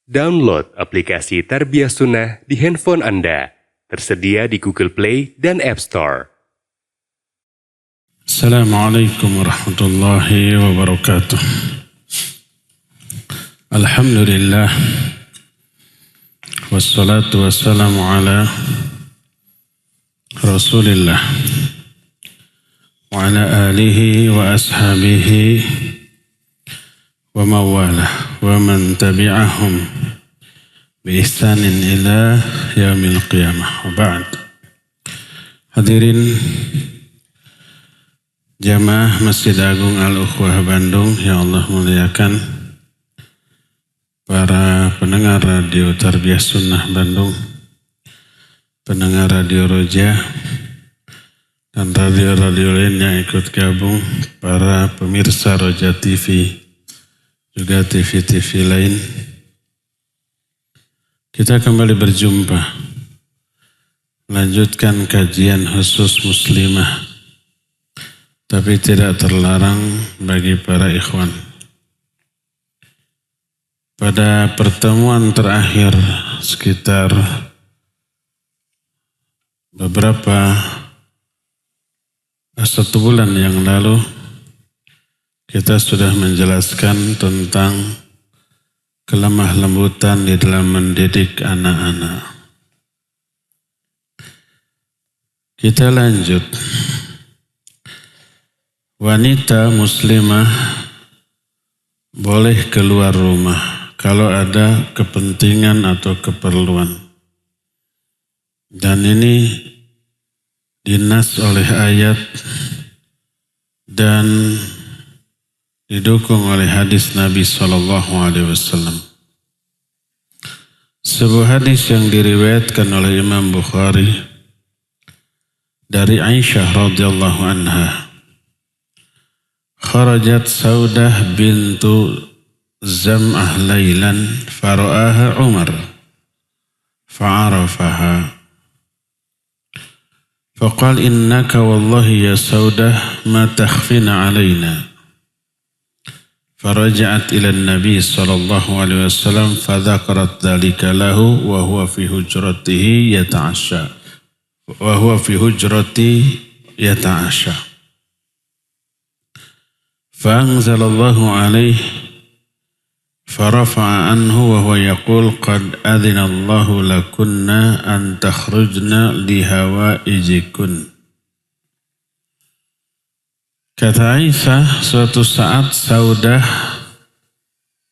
Download aplikasi Tarbiyah Sunnah di handphone Anda. Tersedia di Google Play dan App Store. Assalamualaikum warahmatullahi wabarakatuh. Alhamdulillah. Wassalatu wassalamu ala Rasulillah. Wa ala alihi wa ashabihi wa mawalah wa man tabi'ahum bi ihsanin ila yaumil qiyamah. Wa ba'd. Hadirin jamaah Masjid Agung Al-Ukhwah Bandung yang Allah muliakan, para pendengar radio Tarbiyah Sunnah Bandung, pendengar radio Roja, dan radio-radio lain yang ikut gabung, para pemirsa Roja TV, juga TV-TV lain. Kita kembali berjumpa, melanjutkan kajian khusus muslimah, tapi tidak terlarang bagi para ikhwan. Pada pertemuan terakhir sekitar beberapa 1 bulan yang lalu, kita sudah menjelaskan tentang kelemah lembutan di dalam mendidik anak-anak. Kita lanjut. Wanita muslimah boleh keluar rumah kalau ada kepentingan atau keperluan. Dan ini dinas oleh ayat dan didukung oleh hadis Nabi SAW. Sebuah hadis yang diriwayatkan oleh Imam Bukhari dari Aisyah radhiyallahu anha. Kharajat Saudah bintu Zam'ah laylan fara'aha Umar fa'arafaha. Faqal innaka wallahi ya Saudah ma takhfina alayna. Faraja'at ila an-nabi sallallahu alaihi wasallam fadhakarat dhalika lahu wa huwa fi hujratihi yata'asha. Wa huwa fi hujrati yata'asha. Fa'anzalallahu alaihi farafa'a anhu wa huwa yaqul qad adhina Allahu lakunna an takhrujna lihawaijikunna. Kata Aisyah, suatu saat Saudah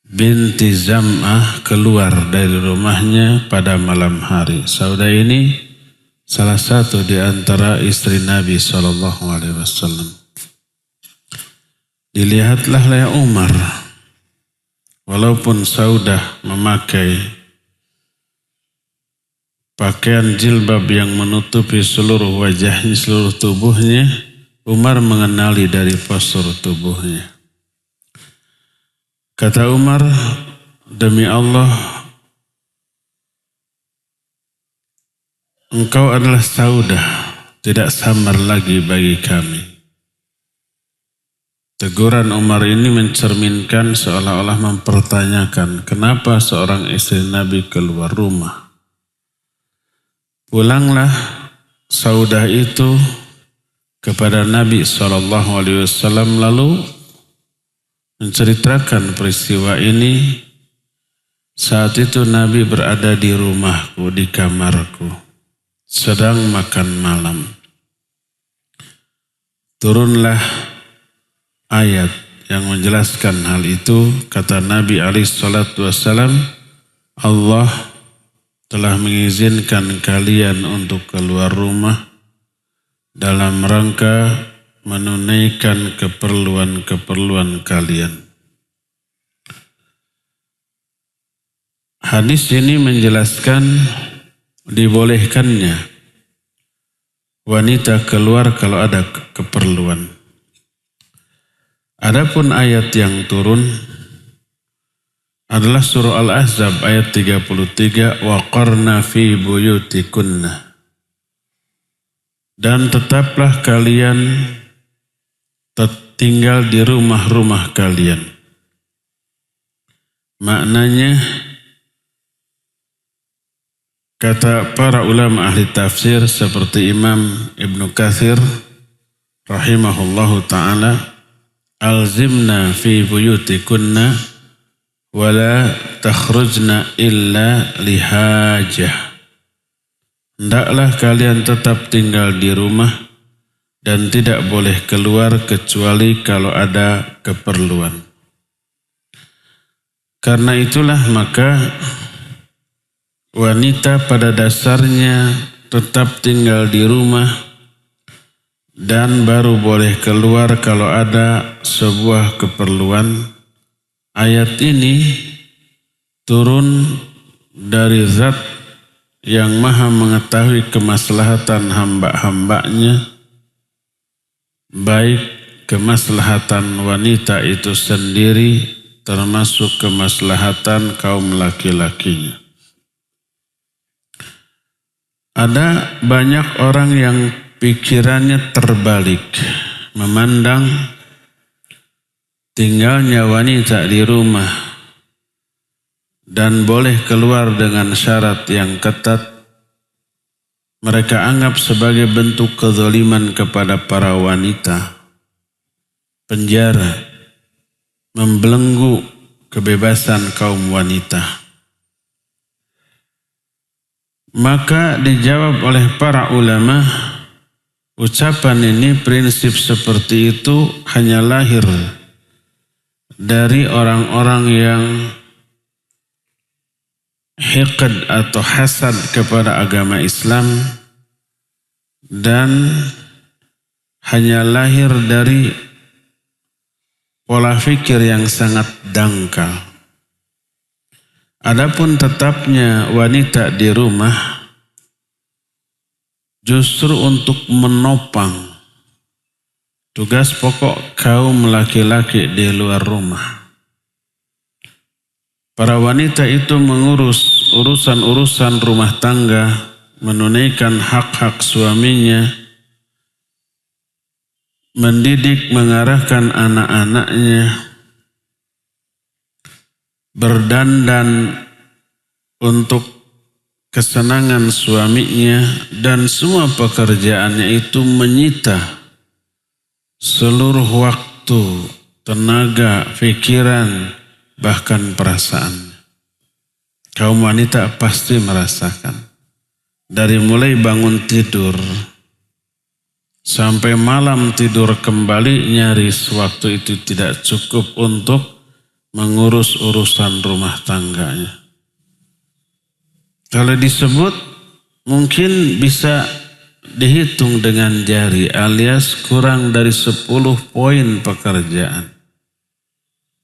binti Zam'ah keluar dari rumahnya pada malam hari. Saudah ini salah satu di antara istri Nabi SAW. Dilihatlah oleh Umar, walaupun Saudah memakai pakaian jilbab yang menutupi seluruh wajahnya, seluruh tubuhnya, Umar mengenali dari postur tubuhnya. Kata Umar, demi Allah, engkau adalah Saudah, tidak samar lagi bagi kami. Teguran Umar ini mencerminkan seolah-olah mempertanyakan kenapa seorang istri Nabi keluar rumah. Pulanglah Saudah itu kepada Nabi SAW lalu menceritakan peristiwa ini. Saat itu Nabi berada di rumahku, di kamarku, sedang makan malam. Turunlah ayat yang menjelaskan hal itu. Kata Nabi SAW, Allah telah mengizinkan kalian untuk keluar rumah dalam rangka menunaikan keperluan-keperluan kalian. Hadis ini menjelaskan dibolehkannya wanita keluar kalau ada keperluan. Adapun ayat yang turun adalah surah Al-Ahzab ayat 33, wa qarna fi buyutikunna. Dan tetaplah kalian tinggal di rumah-rumah kalian. Maknanya Kata para ulama ahli tafsir seperti Imam Ibnu Katsir rahimahullahu ta'ala, alzimna fi buyutikunna wala takhrujna illa lihajah. Hendaklah kalian tetap tinggal di rumah dan tidak boleh keluar kecuali kalau ada keperluan. Karena itulah maka wanita pada dasarnya tetap tinggal di rumah dan baru boleh keluar kalau ada sebuah keperluan. Ayat ini turun dari Zat yang Maha mengetahui kemaslahatan hamba-hambanya, baik kemaslahatan wanita itu sendiri termasuk kemaslahatan kaum laki-lakinya. Ada banyak orang yang pikirannya terbalik, memandang tinggalnya wanita di rumah dan boleh keluar dengan syarat yang ketat, mereka anggap sebagai bentuk kezaliman kepada para wanita, penjara, membelenggu kebebasan kaum wanita. Maka dijawab oleh para ulama, ucapan ini, prinsip seperti itu hanya lahir dari orang-orang yang hiqd atau hasad kepada agama Islam dan hanya lahir dari pola fikir yang sangat dangkal. Adapun tetapnya wanita di rumah justru untuk menopang tugas pokok kaum laki-laki di luar rumah. Para wanita itu mengurus urusan-urusan rumah tangga, menunaikan hak-hak suaminya, mendidik, mengarahkan anak-anaknya, berdandan untuk kesenangan suaminya, dan semua pekerjaannya itu menyita seluruh waktu, tenaga, pikiran, bahkan perasaan. Kaum wanita pasti merasakan. Dari mulai bangun tidur sampai malam tidur kembali, nyaris waktu itu tidak cukup untuk mengurus urusan rumah tangganya. Kalau disebut mungkin bisa dihitung dengan jari, alias kurang dari 10 poin pekerjaan.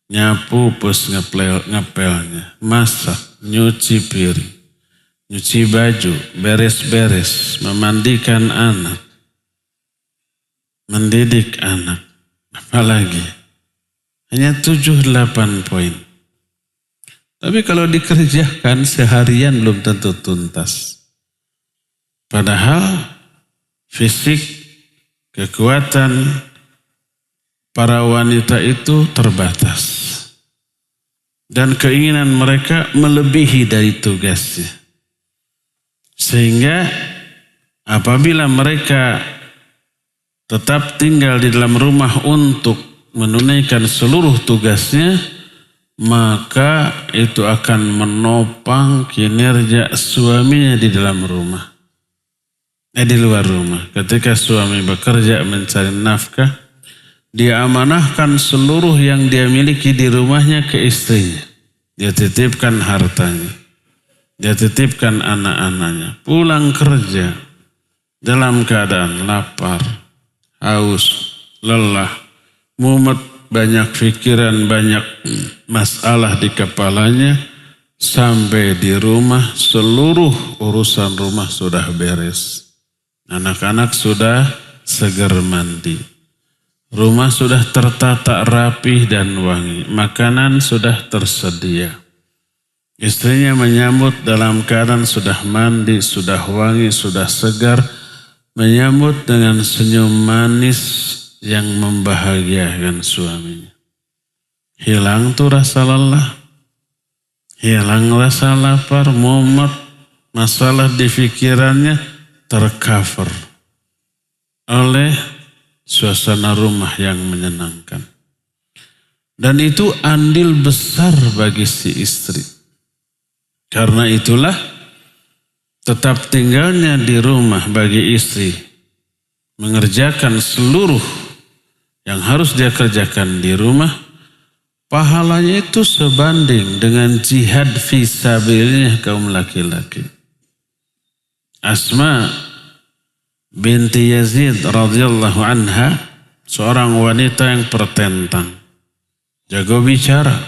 Nyapu plus ngepelnya, masak, nyuci piring, nyuci baju, beres-beres, memandikan anak, mendidik anak, apalagi hanya 7-8 poin. Tapi kalau dikerjakan seharian belum tentu tuntas. Padahal fisik, kekuatan para wanita itu terbatas. Dan keinginan mereka melebihi dari tugasnya. Sehingga apabila mereka tetap tinggal di dalam rumah untuk menunaikan seluruh tugasnya, maka itu akan menopang kinerja suaminya di dalam rumah. Di luar rumah. Ketika suami bekerja mencari nafkah, dia amanahkan seluruh yang dia miliki di rumahnya ke istrinya. Dia titipkan hartanya. Dia titipkan anak-anaknya. Pulang kerja dalam keadaan lapar, haus, lelah, mumet, banyak pikiran, banyak masalah di kepalanya. Sampai di rumah seluruh urusan rumah sudah beres. Anak-anak sudah seger mandi. Rumah sudah tertata rapih dan wangi. Makanan sudah tersedia. Istrinya menyambut dalam keadaan sudah mandi, sudah wangi, sudah segar. Menyambut dengan senyum manis yang membahagiakan suaminya. Hilang tuh rasa lelah. Hilang rasa lapar, mumet, masalah di pikirannya tercover oleh suasana rumah yang menyenangkan. Dan itu andil besar bagi si istri. Karena itulah tetap tinggalnya di rumah bagi istri, mengerjakan seluruh yang harus dia kerjakan di rumah, pahalanya itu sebanding dengan jihad fisabilillah kaum laki-laki. Asma binti Yazid radhiyallahu anha, seorang wanita yang pertentang, jago bicara,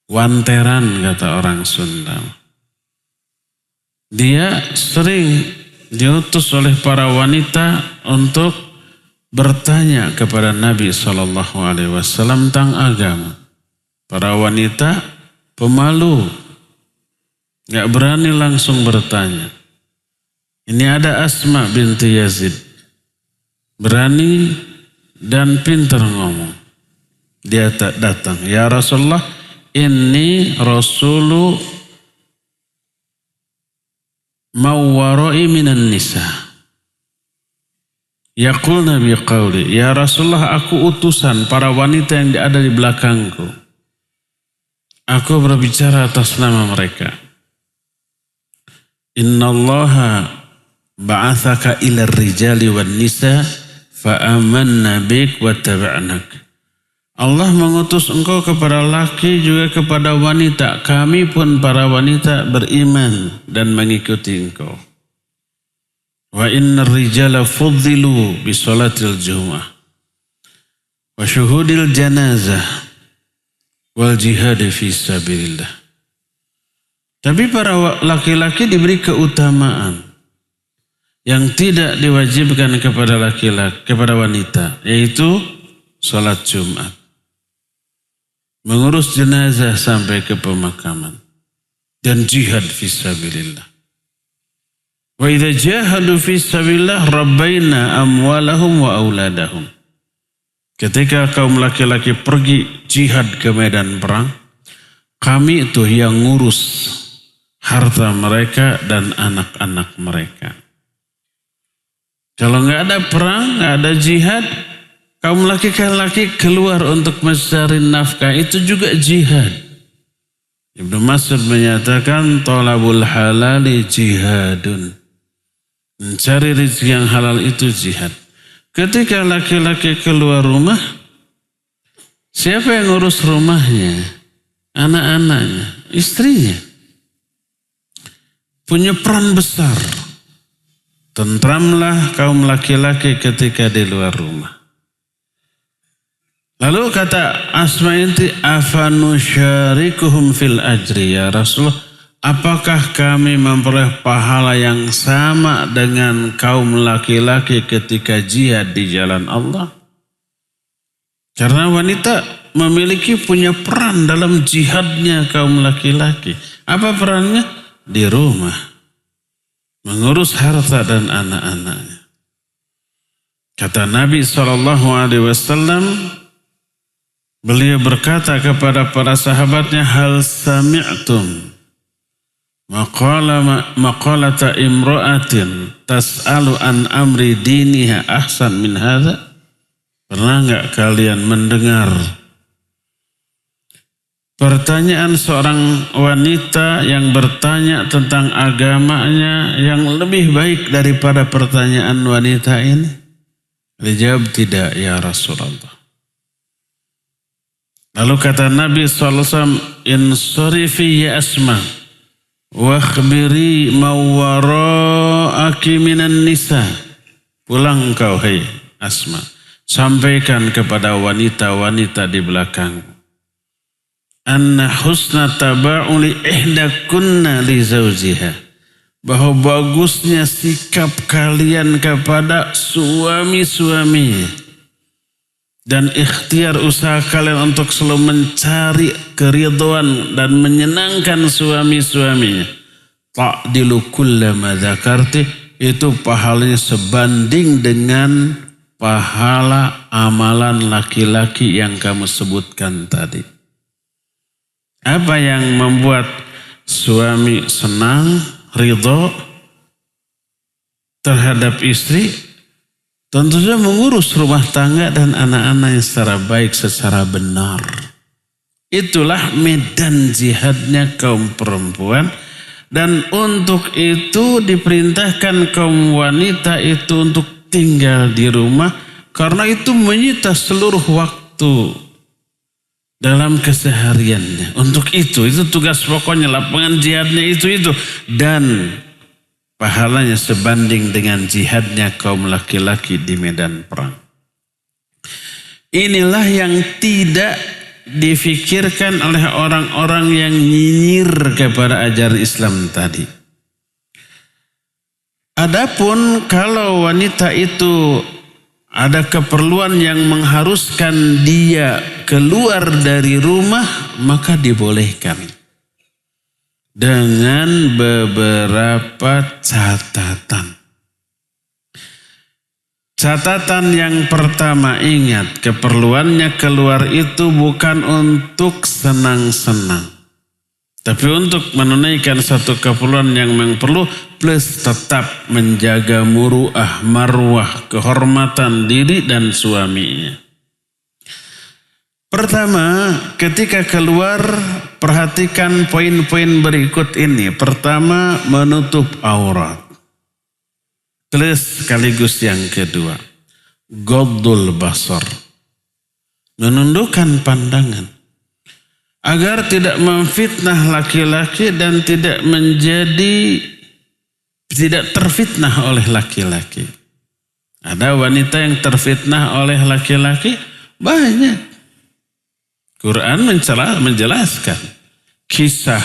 wanteran kata orang Sunda. Dia sering diutus oleh para wanita untuk bertanya kepada Nabi SAW tentang agama. Para wanita pemalu, gak berani langsung bertanya. Ini ada Asma binti Yazid, berani dan pintar ngomong. Dia datang, ya Rasulullah, ini Rasulu mawwarai minan nisa. Yaqulna biqauli, ya Rasulullah, aku utusan para wanita yang ada di belakangku. Aku berbicara atas nama mereka. Innallaha ba'athaka ila rijali wan nisa fa'amanna bik wa taba'nak. Allah mengutus engkau kepada laki juga kepada wanita. Kami pun para wanita beriman dan mengikuti engkau. Wa inna rijala fuddilu bi salatil jum'ah wa syuhudil janazah wal jihad fi sabilillah. Tapi para laki-laki diberi keutamaan yang tidak diwajibkan kepada laki-laki, kepada wanita, yaitu salat Jumat, mengurus jenazah sampai ke pemakaman, dan jihad fi sabilillah. Wa idza jahadu fi sabilillah rabbaina amwalahum wa auladahum. Ketika kaum laki-laki pergi jihad ke medan perang, kami itu yang ngurus harta mereka dan anak-anak mereka. Kalau nggak ada perang, nggak ada jihad, kaum laki-laki keluar untuk mencari nafkah, itu juga jihad. Ibnu Mas'ud menyatakan thalabul halali jihadun. Mencari rezeki yang halal itu jihad. Ketika laki-laki keluar rumah, siapa yang ngurus rumahnya? Anak-anaknya, istrinya. Punya peran besar. Tentramlah kaum laki-laki ketika di luar rumah. Lalu kata Asma inti, afanusyarikuhum fil ajri ya Rasulullah, apakah kami memperoleh pahala yang sama dengan kaum laki-laki ketika jihad di jalan Allah? Karena wanita memiliki punya peran dalam jihadnya kaum laki-laki. Apa perannya? Di rumah, mengurus harta dan anak-anaknya. Kata Nabi SAW, beliau berkata kepada para sahabatnya, hal sami'tum maqalata imra'atin tas'alu an amri diniha ahsan min hadha? Pernah enggak kalian mendengar pertanyaan seorang wanita yang bertanya tentang agamanya yang lebih baik daripada pertanyaan wanita ini? Dijawab, tidak ya Rasulullah. Lalu kata Nabi SAW, insorifi ya Asma, wakhbiri mawwara'aki minan nisa. Pulang kau hai Asma, sampaikan kepada wanita-wanita di belakang. Anna husna taba'uli ihdakunna li zawjiha. Bahwa bagusnya sikap kalian kepada suami-suami. Dan ikhtiar usaha kalian untuk selalu mencari keridhaan dan menyenangkan suami-suaminya. Ta'dilu kullama dzakarti, itu pahalanya sebanding dengan pahala amalan laki-laki yang kamu sebutkan tadi. Apa yang membuat suami senang, ridho terhadap istri, tentunya mengurus rumah tangga dan anak-anak yang secara baik, secara benar. Itulah medan jihadnya kaum perempuan. Dan untuk itu diperintahkan kaum wanita itu untuk tinggal di rumah. Karena itu menyita seluruh waktu dalam kesehariannya. Untuk itu tugas pokoknya, lapangan jihadnya itu. Dan pahalanya sebanding dengan jihadnya kaum laki-laki di medan perang. Inilah yang tidak difikirkan oleh orang-orang yang nyinyir kepada ajaran Islam tadi. Adapun kalau wanita itu ada keperluan yang mengharuskan dia keluar dari rumah, maka dibolehkan. Dengan beberapa catatan. Catatan yang pertama, ingat, keperluannya keluar itu bukan untuk senang-senang. Tapi untuk menunaikan satu keperluan yang memang perlu, plus tetap menjaga muruah, marwah, kehormatan diri dan suaminya. Pertama, ketika keluar, perhatikan poin-poin berikut ini. Pertama, menutup aurat. Plus sekaligus yang kedua, ghaddul basar, menundukkan pandangan agar tidak memfitnah laki-laki dan tidak terfitnah oleh laki-laki. Ada wanita yang terfitnah oleh laki-laki banyak. Quran menjelaskan kisah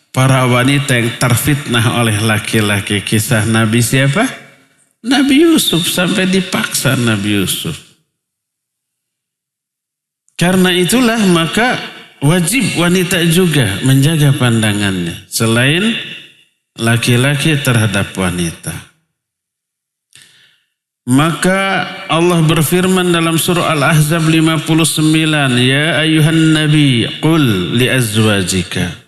para wanita yang terfitnah oleh laki-laki. Kisah Nabi siapa? Nabi Yusuf, sampai dipaksa Nabi Yusuf. Karena itulah maka wajib wanita juga menjaga pandangannya selain laki-laki terhadap wanita. Maka Allah berfirman dalam surah Al-Ahzab 59, ya ayuhan nabi qul li azwajika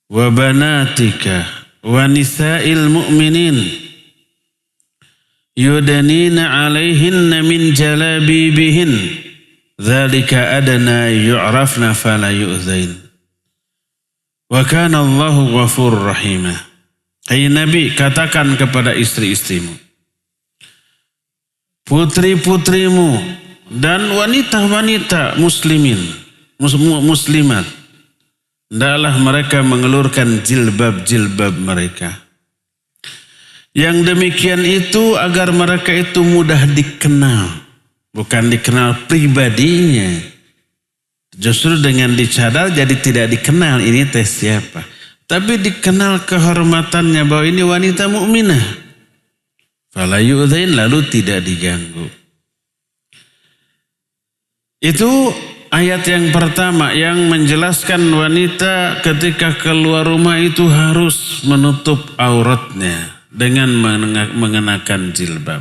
wa banatika wa nisa'il mu'minin yudanina alaihinna min jalabibihin dzalika adana yu'rafna fala yu'zain wa kana Allahu ghafurur rahim. Hai Nabi, katakan kepada istri-istrimu, putri-putrimu dan wanita-wanita muslimat, hendaklah mereka mengelurkan jilbab-jilbab mereka. Yang demikian itu agar mereka itu mudah dikenal. Bukan dikenal pribadinya. Justru dengan dicadar jadi tidak dikenal ini teh siapa. Tapi dikenal kehormatannya bahwa ini wanita mukminah. Fala yu'dzain, lalu tidak diganggu. Itu ayat yang pertama yang menjelaskan wanita ketika keluar rumah itu harus menutup auratnya dengan mengenakan jilbab.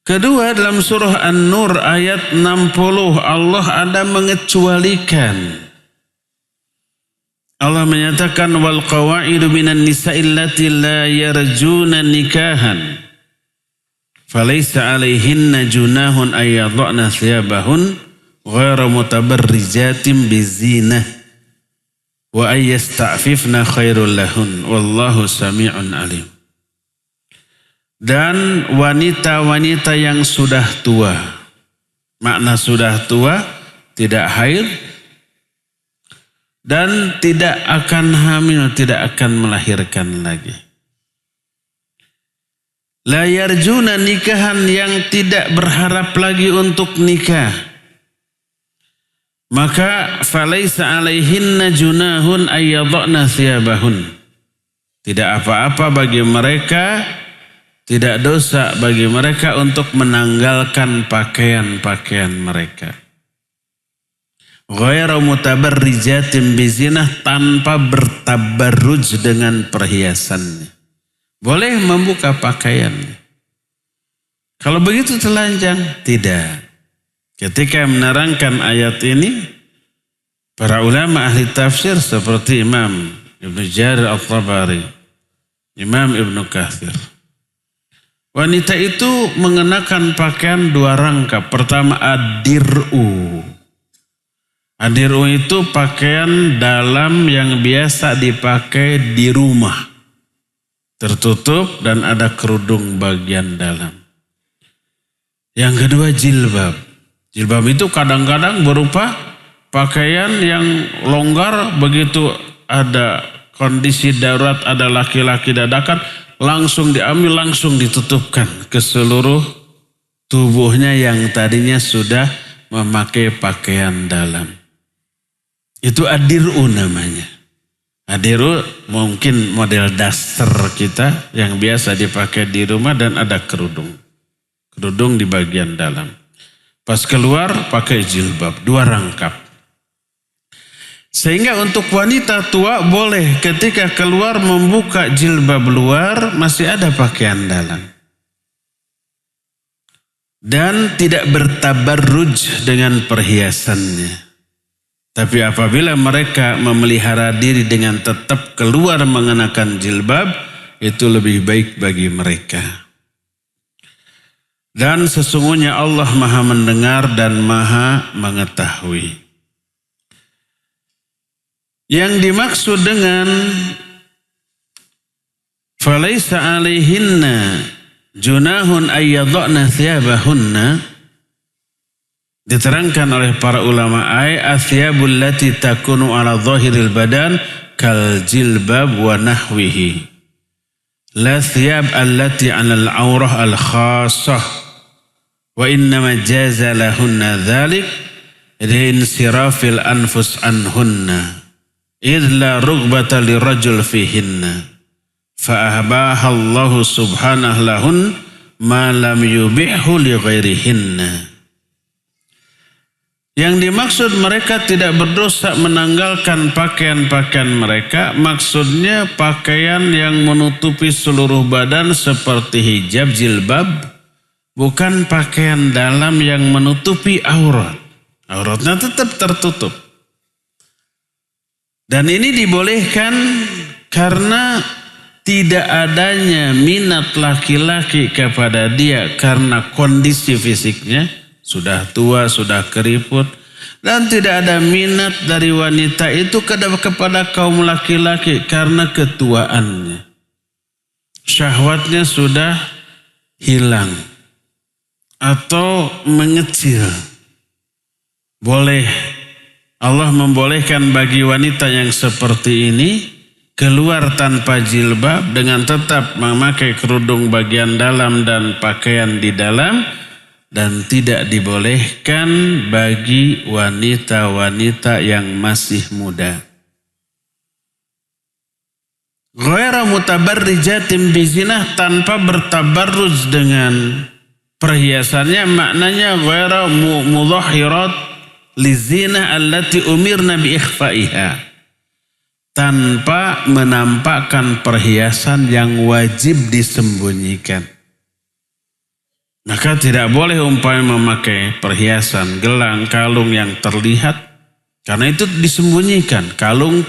Kedua, dalam surah An-Nur ayat 60 Allah ada mengecualikan. Allah menyatakan wal qawaidu minan nisa'i allati la yarjuna nikahan falaysa 'alaihinna junahun ay yadhna thiyabahun ghairu mutabarrijatin bizinah wa ayyasta'fifna khairul lahun wallahu sami'un alim. Dan wanita-wanita yang sudah tua. Makna sudah tua tidak haid dan tidak akan hamil, tidak akan melahirkan lagi. La yarjuna nikahan, yang tidak berharap lagi untuk nikah. Maka falaisa alaihinna junahun ayyadhna thiyabahun. Tidak apa-apa bagi mereka, tidak dosa bagi mereka untuk menanggalkan pakaian-pakaian mereka. Ghairu mutabarrijatin bizinah, tanpa bertabarruj dengan perhiasannya. Boleh membuka pakaiannya. Kalau begitu telanjang, tidak. Ketika menerangkan ayat ini, para ulama ahli tafsir seperti Imam Ibnu Jarir At-Tabari, Imam Ibnu Katsir. Wanita itu mengenakan pakaian 2 rangkap. Pertama ad-dir'u. Ad-dir'u itu pakaian dalam yang biasa dipakai di rumah. Tertutup dan ada kerudung bagian dalam. Yang kedua jilbab. Jilbab itu kadang-kadang berupa pakaian yang longgar, begitu ada kondisi darurat, ada laki-laki dadakan, langsung diambil, langsung ditutupkan ke seluruh tubuhnya yang tadinya sudah memakai pakaian dalam. Itu ad-dir'u namanya. Ad-dir'u mungkin model daster kita yang biasa dipakai di rumah dan ada kerudung. Kerudung di bagian dalam. Pas keluar pakai jilbab, 2 rangkap. Sehingga untuk wanita tua boleh ketika keluar membuka jilbab luar masih ada pakaian dalam. Dan tidak bertabarruj dengan perhiasannya. Tapi apabila mereka memelihara diri dengan tetap keluar mengenakan jilbab, itu lebih baik bagi mereka. Dan sesungguhnya Allah Maha mendengar dan Maha mengetahui. Yang dimaksud dengan falaisa alaihinna junahun ayyadhna thiyabahunna diterangkan oleh para ulama athiyabul lati takunu ala zahiril badan kal jilbab wa nahwihi la thiyab allati ala al-aurah al-khassah wa innama jaza lahunna dhalik linsirafil anfus anhunna idla rugbata lirajul fihinna fa'ahbaha Allah subhanahu lahun ma lam yubihu li ghairihinna. Yang dimaksud mereka tidak berdosa menanggalkan pakaian-pakaian mereka, maksudnya pakaian yang menutupi seluruh badan seperti hijab, jilbab, bukan pakaian dalam yang menutupi aurat. Auratnya tetap tertutup. Dan ini dibolehkan karena tidak adanya minat laki-laki kepada dia karena kondisi fisiknya, sudah tua, sudah keriput. Dan tidak ada minat dari wanita itu kepada kaum laki-laki karena ketuaannya. Syahwatnya sudah hilang atau mengecil. Boleh Allah membolehkan bagi wanita yang seperti ini keluar tanpa jilbab dengan tetap memakai kerudung bagian dalam dan pakaian di dalam, dan tidak dibolehkan bagi wanita-wanita yang masih muda. Ghaira mutabarrijatin bizinah, tanpa bertabarruj dengan perhiasannya, maknanya ghaira mudhahirat lizinah allati umirna bi ikhfaiha, tanpa menampakkan perhiasan yang wajib disembunyikan. Maka tidak boleh umpamanya memakai perhiasan, gelang, kalung yang terlihat, karena itu disembunyikan. Kalung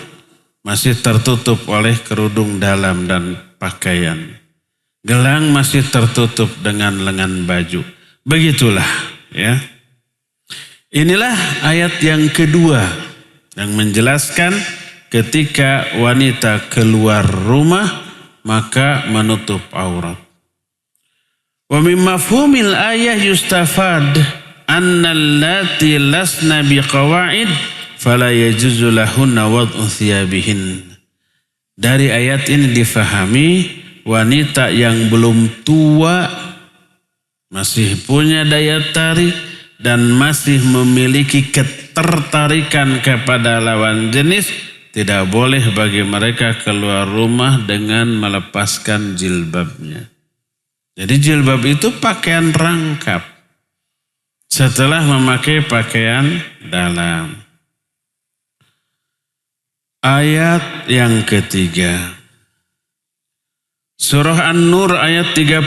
masih tertutup oleh kerudung dalam dan pakaian. Gelang masih tertutup dengan lengan baju. Begitulah ya. Inilah ayat yang kedua yang menjelaskan ketika wanita keluar rumah maka menutup aurat. Wa min mafhumil ayah yustafad anna allati lasna biqawaid fala yajuzu lahunna wad'u thiyabihin. Dari ayat ini difahami wanita yang belum tua, masih punya daya tarik dan masih memiliki ketertarikan kepada lawan jenis, tidak boleh bagi mereka keluar rumah dengan melepaskan jilbabnya. Jadi jilbab itu pakaian rangkap setelah memakai pakaian dalam. Ayat yang ketiga. Surah An-Nur ayat 31,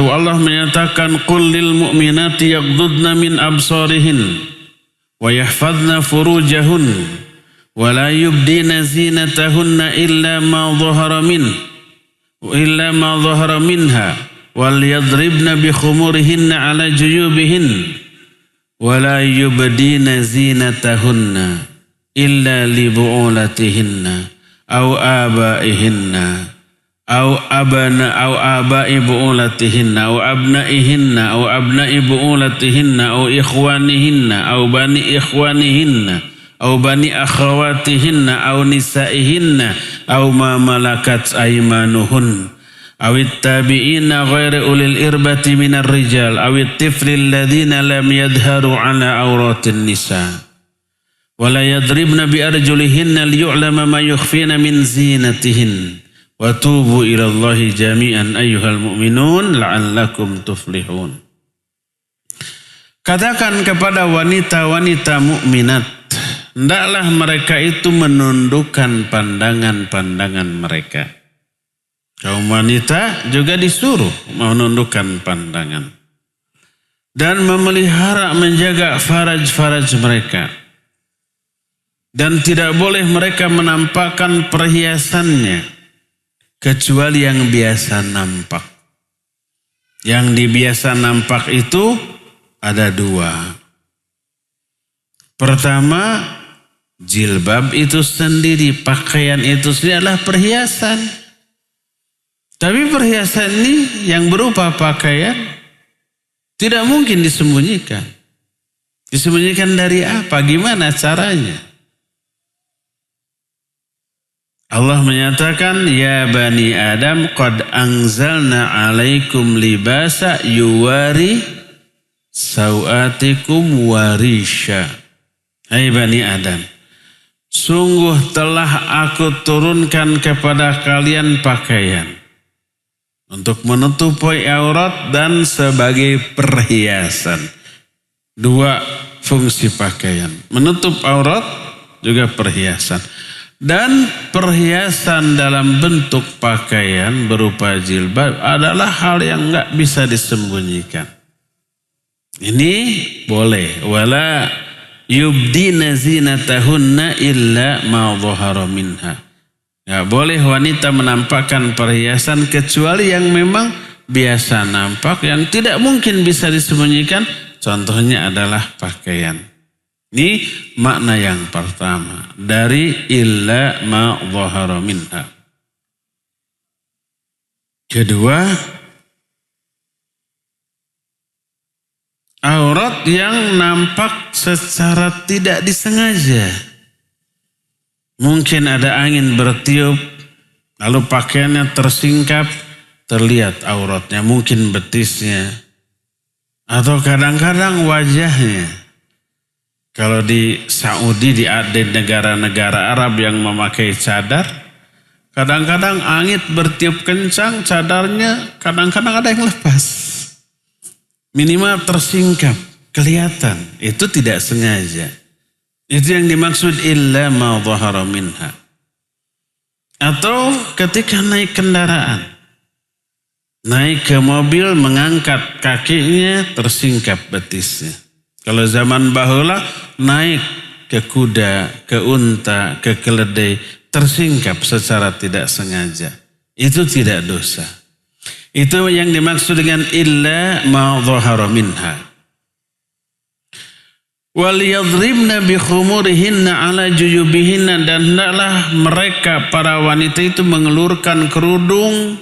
Allah menyatakan qul lil mu'minati yaghdudna min absarihin wa yahfazna furujahun ولا يبدين زينتهن إلا ما ظهر منها وليضربن بخمورهن على جيوبهن ولا يبدين زينتهن إلا لبعولتهن أو آبائهن أو آباء بعولتهن أو أبنائهن أو أبناء بعولتهن أو إخوانهن أو بني إخوانهن أو بني أخواتهن أو نسائهن أو ما ملكت أيمانهن أو التابعين غير أولي الإربة من الرجال أو الطفل الذين لم يظهروا على عورات النساء ولا يضربن بأرجلهن ليعلم ما يخفين من زينتهن وتوبوا إلى الله جميعا أيها المؤمنون لعلكم تفلحون. Katakan kepada wanita-wanita mukminat, hendaklah mereka itu menundukkan pandangan-pandangan mereka. Kaum wanita juga disuruh menundukkan pandangan dan memelihara menjaga faraj-faraj mereka. Dan tidak boleh mereka menampakkan perhiasannya kecuali yang biasa nampak. Yang dibiasa nampak itu ada dua. Pertama, jilbab itu sendiri, pakaian itu sendiri adalah perhiasan. Tapi perhiasan ini yang berupa pakaian tidak mungkin disembunyikan. Disembunyikan dari apa? Gimana caranya? Allah menyatakan, ya bani Adam qad anzalna alaikum libasa yuwari sawatikum warisha. Hai bani Adam, sungguh telah aku turunkan kepada kalian pakaian untuk menutupi aurat dan sebagai perhiasan. Dua fungsi pakaian, menutup aurat juga perhiasan. Dan perhiasan dalam bentuk pakaian berupa jilbab adalah hal yang enggak bisa disembunyikan. Ini boleh. Wala yubdina zinatahunna illa ma dhahara minha. Ya, boleh wanita menampakkan perhiasan kecuali yang memang biasa nampak, yang tidak mungkin bisa disembunyikan. Contohnya adalah pakaian. Ini makna yang pertama dari illa ma dhahara minha. Kedua, aurat yang nampak secara tidak disengaja. Mungkin ada angin bertiup, lalu pakaiannya tersingkap, terlihat auratnya, mungkin betisnya, atau kadang-kadang wajahnya. Kalau di Saudi, di negara-negara Arab yang memakai cadar, kadang-kadang angin bertiup kencang, cadarnya kadang-kadang ada yang lepas. Minimal tersingkap, kelihatan. Itu tidak sengaja. Itu yang dimaksud illa ma dhahara minha. Atau ketika naik kendaraan, naik ke mobil, mengangkat kakinya, tersingkap betisnya. Kalau zaman bahula naik ke kuda, ke unta, ke keledai, tersingkap secara tidak sengaja. Itu tidak dosa. Itu yang dimaksud dengan illa ma dhahara minha. Wal yadribna bi khumurihinna ala juyubihinna, dan hendaklah mereka para wanita itu mengelurkan kerudung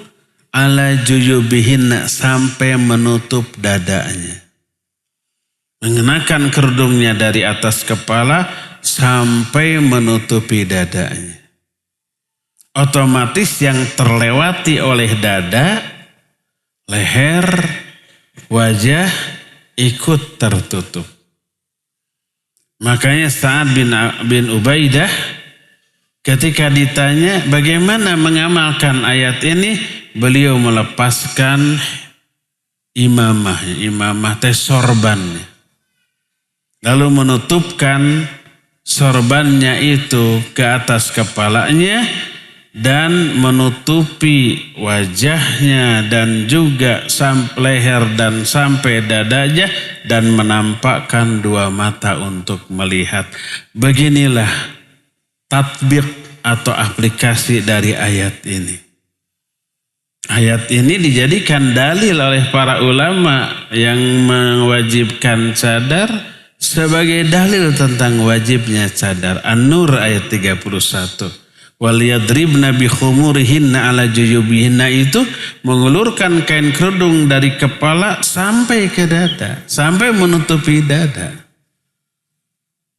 ala juyubihinna sampai menutup dadanya. Mengenakan kerudungnya dari atas kepala sampai menutupi dadanya. Otomatis yang terlewati oleh dada, leher, wajah ikut tertutup. Makanya Sa'ad bin Ubaidah ketika ditanya bagaimana mengamalkan ayat ini, beliau melepaskan imamah teh sorbannya. Lalu menutupkan sorbannya itu ke atas kepalanya dan menutupi wajahnya dan juga leher dan sampai dadanya dan menampakkan dua mata untuk melihat. Beginilah tatbik atau aplikasi dari ayat ini. Ayat ini dijadikan dalil oleh para ulama yang mewajibkan cadar sebagai dalil tentang wajibnya cadar. An-Nur ayat 31. Waliyadribna bikhumurihinna ala juyubihinna itu mengulurkan kain kerudung dari kepala sampai ke dada, sampai menutupi dada.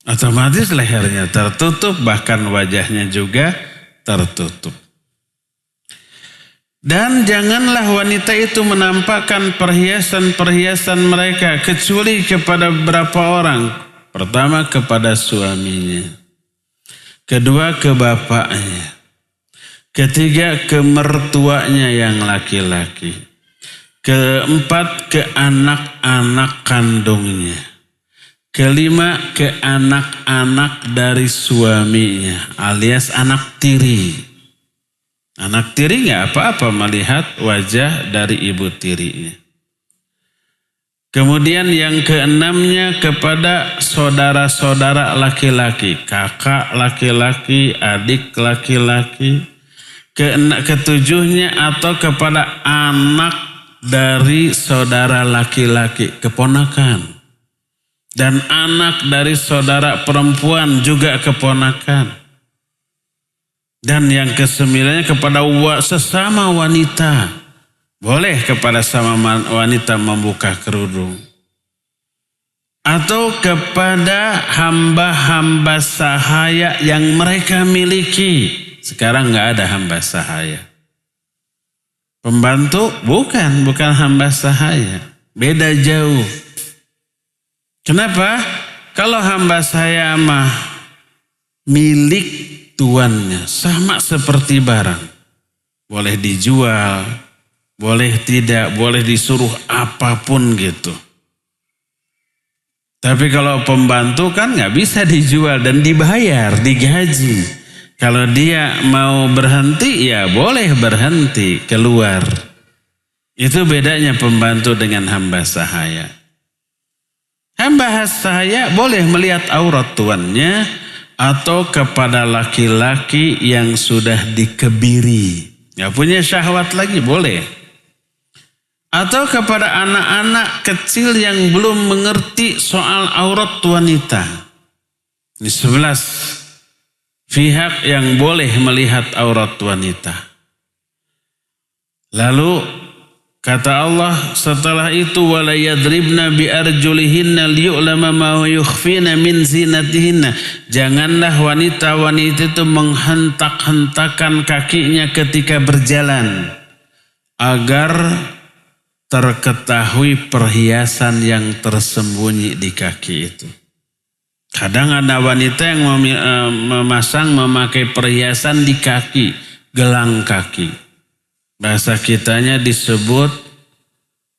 Otomatis lehernya tertutup, bahkan wajahnya juga tertutup. Dan janganlah wanita itu menampakkan perhiasan-perhiasan mereka kecuali kepada beberapa orang. Pertama kepada suaminya. Kedua ke bapaknya. Ketiga ke mertuanya yang laki-laki. Keempat ke anak-anak kandungnya. Kelima ke anak-anak dari suaminya alias anak tiri. Anak tiri nggak apa-apa melihat wajah dari ibu tirinya. Kemudian yang keenamnya kepada saudara-saudara laki-laki, kakak laki-laki, adik laki-laki. Ketujuhnya atau kepada anak dari saudara laki-laki, keponakan. Dan anak dari saudara perempuan juga keponakan. Dan yang kesembilannya kepada sesama wanita. Boleh kepada sama wanita membuka kerudung. Atau kepada hamba-hamba sahaya yang mereka miliki. Sekarang nggak ada hamba sahaya. Pembantu bukan hamba sahaya. Beda jauh. Kenapa? Kalau hamba sahaya mah milik tuannya, sama seperti barang. Boleh dijual, boleh tidak, boleh disuruh apapun gitu. Tapi kalau pembantu kan nggak bisa dijual dan dibayar, digaji. Kalau dia mau berhenti ya boleh berhenti, keluar. Itu bedanya pembantu dengan hamba sahaya. Hamba sahaya boleh melihat aurat tuannya, atau kepada laki-laki yang sudah dikebiri, nggak punya syahwat lagi boleh. Atau kepada anak-anak kecil yang belum mengerti soal aurat wanita. Ini 11 pihak yang boleh melihat aurat wanita. Lalu kata Allah setelah itu wala yadribna bi arjulihinna liyu'lama ma yukhfina min zinatihinna. Janganlah wanita-wanita itu menghentak-hentakan kakinya ketika berjalan agar terketahui perhiasan yang tersembunyi di kaki itu. Kadang ada wanita yang memakai perhiasan di kaki, gelang kaki. Bahasa kitanya disebut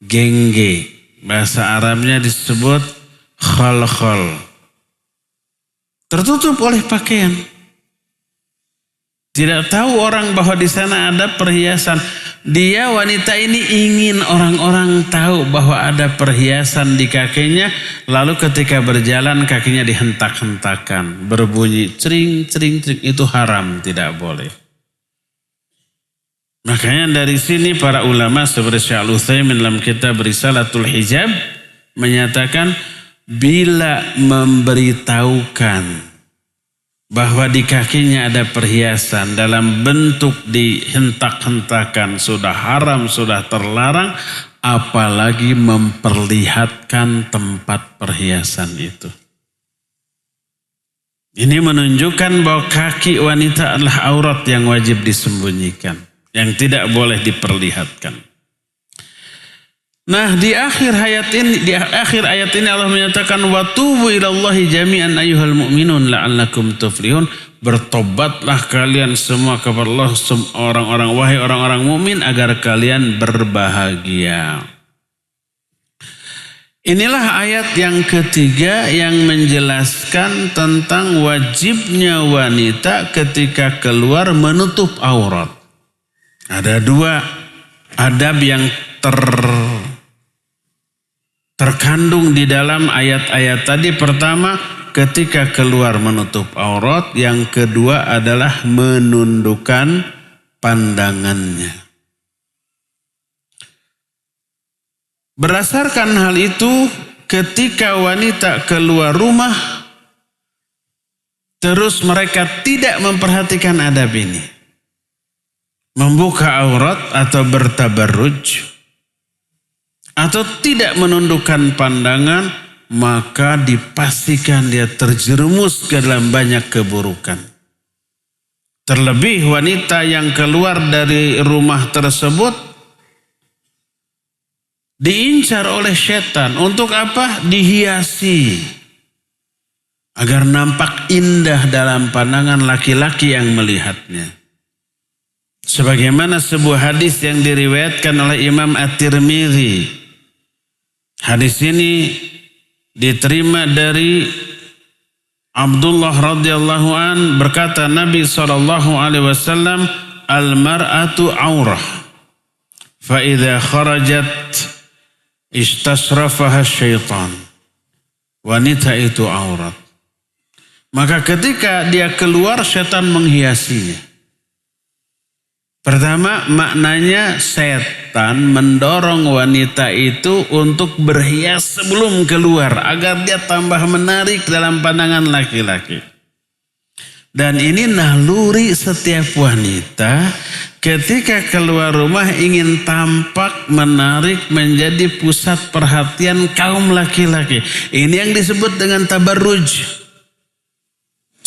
gengge. Bahasa Arabnya disebut khol-khol. Tertutup oleh pakaian. Tidak tahu orang bahwa di sana ada perhiasan. Dia wanita ini ingin orang-orang tahu bahwa ada perhiasan di kakinya. Lalu ketika berjalan kakinya dihentak-hentakan. Berbunyi cering, cering, cering. Itu haram, tidak boleh. Makanya dari sini para ulama seperti Syekh Al-Utsaimin dalam kitab Risalatul Hijab menyatakan bila memberitahukan bahwa di kakinya ada perhiasan dalam bentuk dihentak-hentakan sudah haram, sudah terlarang, apalagi memperlihatkan tempat perhiasan itu. Ini menunjukkan bahwa kaki wanita adalah aurat yang wajib disembunyikan, yang tidak boleh diperlihatkan. Nah, di akhir ayat ini Allah menyatakan wa tubu ilallahi jami'an ayyuhal mu'minun la'allakum tuflihun. Bertobatlah kalian semua kepada Allah wahai orang-orang mukmin agar kalian berbahagia. Inilah ayat yang ketiga yang menjelaskan tentang wajibnya wanita ketika keluar menutup aurat. Ada dua adab yang terkandung di dalam ayat-ayat tadi. Pertama, ketika keluar menutup aurat. Yang kedua adalah menundukkan pandangannya. Berdasarkan hal itu, ketika wanita keluar rumah, terus mereka tidak memperhatikan adab ini, membuka aurat atau bertabarruj, atau tidak menundukkan pandangan, maka dipastikan dia terjerumus ke dalam banyak keburukan. Terlebih wanita yang keluar dari rumah tersebut diincar oleh setan. Untuk apa? Dihiasi agar nampak indah dalam pandangan laki-laki yang melihatnya. Sebagaimana sebuah hadis yang diriwayatkan oleh Imam At-Tirmidzi. Hadis ini diterima dari Abdullah radhiyallahu an, berkata Nabi SAW, al-mar'atu aurah, fa idza kharajat istasrafaha syaitan. Wanita itu aurat, maka ketika dia keluar setan menghiasinya. Pertama, maknanya setan mendorong wanita itu untuk berhias sebelum keluar agar dia tambah menarik dalam pandangan laki-laki. Dan ini naluri setiap wanita ketika keluar rumah ingin tampak menarik, menjadi pusat perhatian kaum laki-laki. Ini yang disebut dengan tabarruj.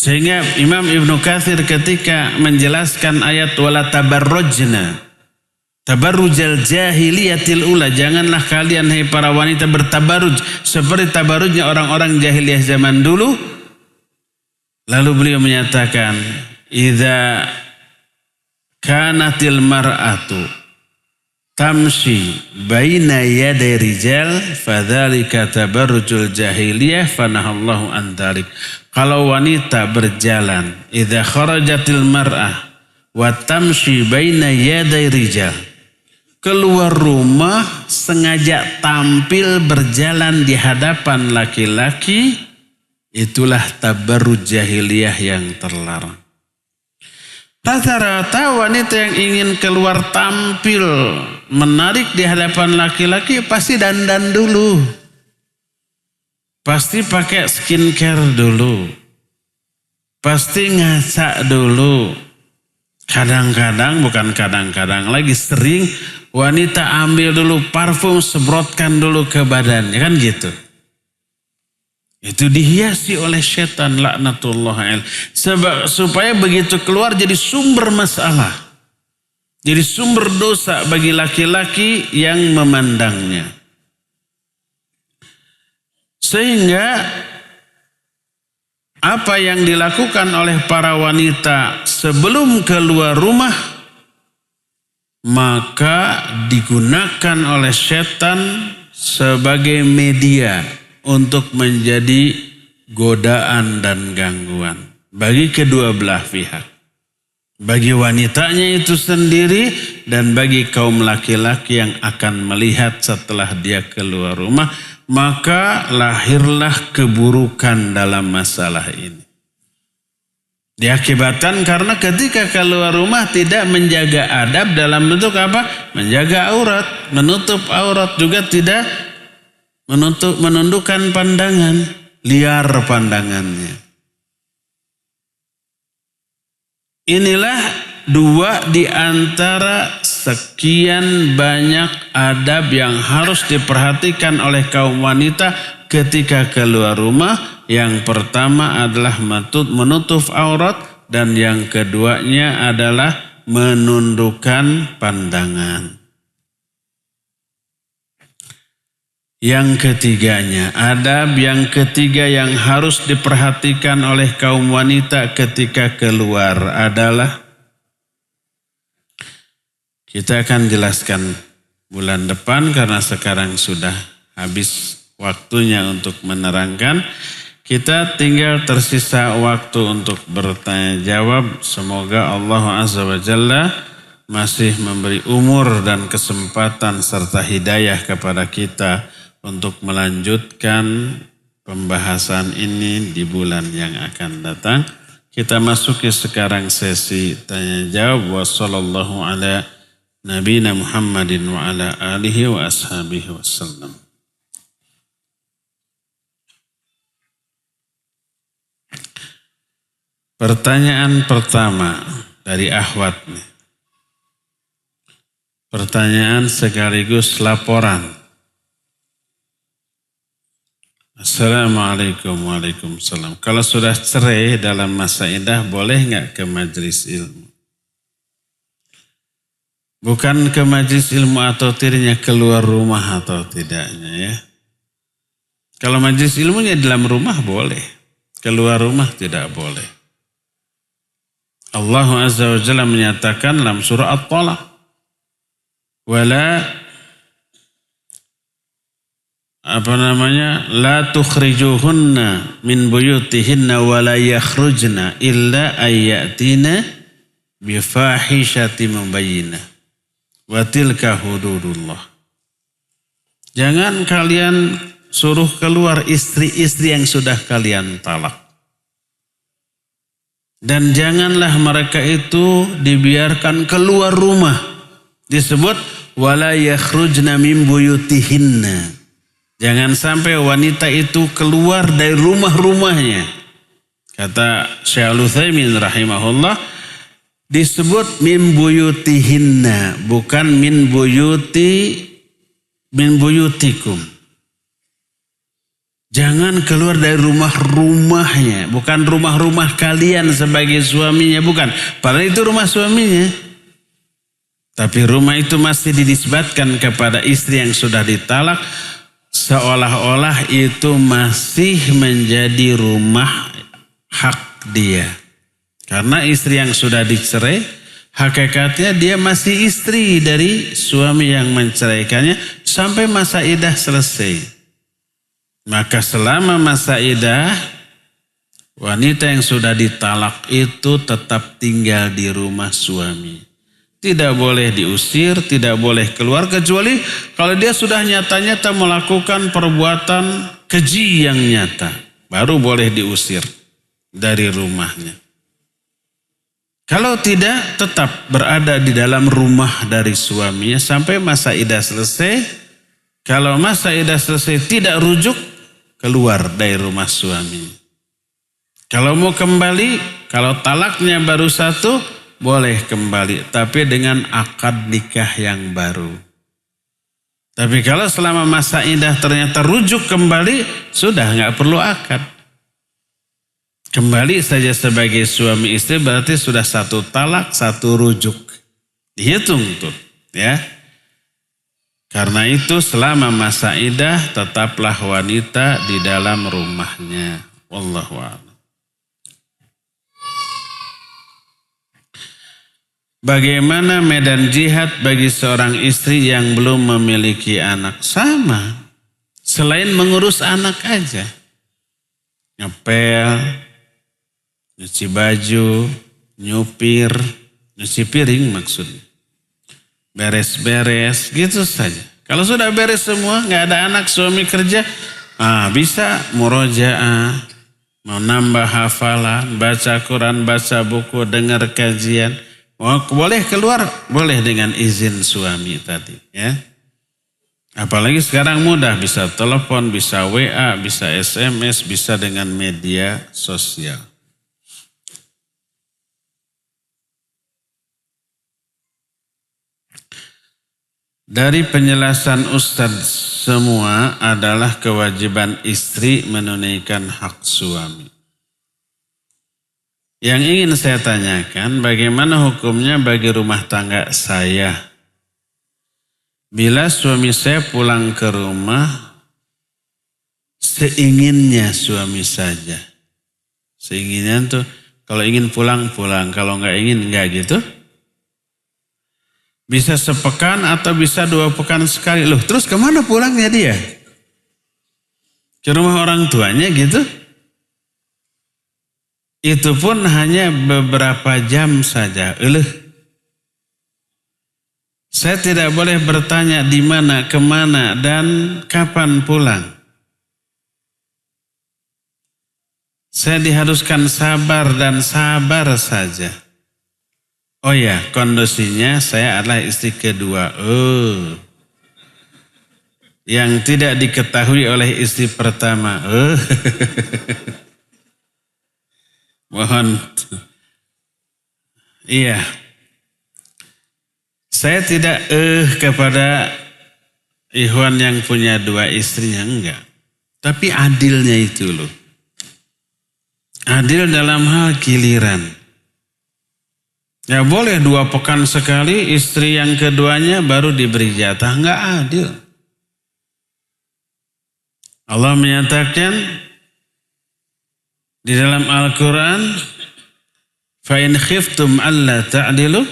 Sehingga Imam Ibnu Katsir ketika menjelaskan ayat wala tabarrujna tabarrujal jahiliyatil ula, janganlah kalian hai para wanita bertabarruj seperti tabarrujnya orang-orang jahiliyah zaman dulu. Lalu beliau menyatakan idza kanatil mar'atu tamshi baina yaday rijal fadzalika tabarrujul jahiliyah fanahallahu an dzalik. Kalau wanita berjalan, idza kharajatil mar'ah wa tamshi baina yaday rijal, keluar rumah sengaja tampil berjalan di hadapan laki-laki, itulah tabarruj jahiliyah yang terlarang. Rata-rata wanita yang ingin keluar tampil menarik di hadapan laki-laki pasti dandan dulu. Pasti pakai skincare dulu. Pasti ngaca dulu. Kadang-kadang, bukan kadang-kadang, lagi sering wanita ambil dulu parfum, semprotkan dulu ke badannya, kan gitu. Itu dihiasi oleh setan laknatullah alaih. Supaya begitu keluar jadi sumber masalah. Jadi sumber dosa bagi laki-laki yang memandangnya. Sehingga apa yang dilakukan oleh para wanita sebelum keluar rumah, maka digunakan oleh setan sebagai media untuk menjadi godaan dan gangguan bagi kedua belah pihak. Bagi wanitanya itu sendiri dan bagi kaum laki-laki yang akan melihat setelah dia keluar rumah, maka lahirlah keburukan dalam masalah ini. Diakibatkan karena ketika keluar rumah tidak menjaga adab dalam bentuk apa? Menjaga aurat, menutup aurat, juga tidak menundukkan pandangan, liar pandangannya. Inilah dua di antara sekian banyak adab yang harus diperhatikan oleh kaum wanita ketika keluar rumah. Yang pertama adalah menutup aurat dan yang keduanya adalah menundukkan pandangan. Yang ketiganya, adab yang ketiga yang harus diperhatikan oleh kaum wanita ketika keluar adalah, kita akan jelaskan bulan depan karena sekarang sudah habis waktunya untuk menerangkan. Kita tinggal tersisa waktu untuk bertanya jawab. Semoga Allah Azza wa Jalla masih memberi umur dan kesempatan serta hidayah kepada kita untuk melanjutkan pembahasan ini di bulan yang akan datang. Kita masuki sekarang sesi tanya jawab. Wassallallahu ala nabiyina Muhammadin wa ala alihi wa ashabihi wasallam. Pertanyaan pertama dari Ahwat nih. Pertanyaan sekaligus laporan. Assalamualaikum waalaikumsalam. Kalau sudah cerai dalam masa iddah boleh nggak ke majelis ilmu? Bukan ke majelis ilmu atau tidaknya, keluar rumah atau tidaknya ya. Kalau majelis ilmunya dalam rumah boleh, keluar rumah tidak boleh. Allah Azza wa Jalla menyatakan dalam surah At-Talaq, wala la tukhrijuhunna min buyutihinna wa la yakhrujna illa ayyatina bifahishati mubayyinah wa tilka hududullah. Jangan kalian suruh keluar istri-istri yang sudah kalian talak. Dan janganlah mereka itu dibiarkan keluar rumah. Disebut wala yakhrujna min buyutihinna. Jangan sampai wanita itu keluar dari rumah-rumahnya. Kata Syekh Al-Utsaimin rahimahullah, disebut min buyutihinna, bukan min buyutikum. Jangan keluar dari rumah-rumahnya, bukan rumah-rumah kalian sebagai suaminya, bukan. Padahal itu rumah suaminya. Tapi rumah itu masih dinisbatkan kepada istri yang sudah ditalak, seolah-olah itu masih menjadi rumah hak dia. Karena istri yang sudah dicerai, hakikatnya dia masih istri dari suami yang menceraikannya sampai masa iddah selesai. Maka selama masa iddah, wanita yang sudah ditalak itu tetap tinggal di rumah suami. Tidak boleh diusir, tidak boleh keluar, kecuali kalau dia sudah nyata-nyata melakukan perbuatan keji yang nyata. Baru boleh diusir dari rumahnya. Kalau tidak, tetap berada di dalam rumah dari suaminya sampai masa iddah selesai. Kalau masa iddah selesai tidak rujuk, keluar dari rumah suami. Kalau mau kembali, kalau talaknya baru satu, boleh kembali, tapi dengan akad nikah yang baru. Tapi kalau selama masa iddah ternyata rujuk kembali, sudah nggak perlu akad. Kembali saja sebagai suami istri berarti sudah satu talak, satu rujuk. Dihitung tuh, ya. Karena itu selama masa iddah tetaplah wanita di dalam rumahnya. Wallahu a'lam. Bagaimana medan jihad bagi seorang istri yang belum memiliki anak? Sama. Selain mengurus anak aja. Ngepel, nyuci baju, nyupir, nyuci piring maksudnya. Beres-beres, gitu saja. Kalau sudah beres semua, nggak ada anak, suami kerja, bisa murojaah, mau nambah hafalan, baca Quran, baca buku, dengar kajian. Boleh keluar, boleh dengan izin suami tadi, ya. Apalagi sekarang mudah, bisa telepon, bisa WA, bisa SMS, bisa dengan media sosial. Dari penjelasan Ustadz semua adalah kewajiban istri menunaikan hak suami. Yang ingin saya tanyakan, bagaimana hukumnya bagi rumah tangga saya? Bila suami saya pulang ke rumah, seinginnya suami saja. Seinginnya tuh, kalau ingin pulang, kalau nggak ingin, nggak gitu. Bisa sepekan atau bisa 2 pekan sekali. Loh, terus kemana pulangnya dia? Ke rumah orang tuanya gitu? Itu pun hanya beberapa jam saja. Saya tidak boleh bertanya di mana, kemana, dan kapan pulang. Saya diharuskan sabar dan sabar saja. Oh ya, kondisinya saya adalah istri kedua. Yang tidak diketahui oleh istri pertama. Mohon. Iya. Saya tidak kepada ikhwan yang punya dua istrinya, enggak. Tapi adilnya itu loh. Adil dalam hal giliran. Ya boleh 2 pekan sekali istri yang keduanya baru diberi jatah. Enggak adil. Allah menyatakan di dalam Al-Quran, فَإِنْ خِفْتُمْ أَلَّا تَعْدِلُوا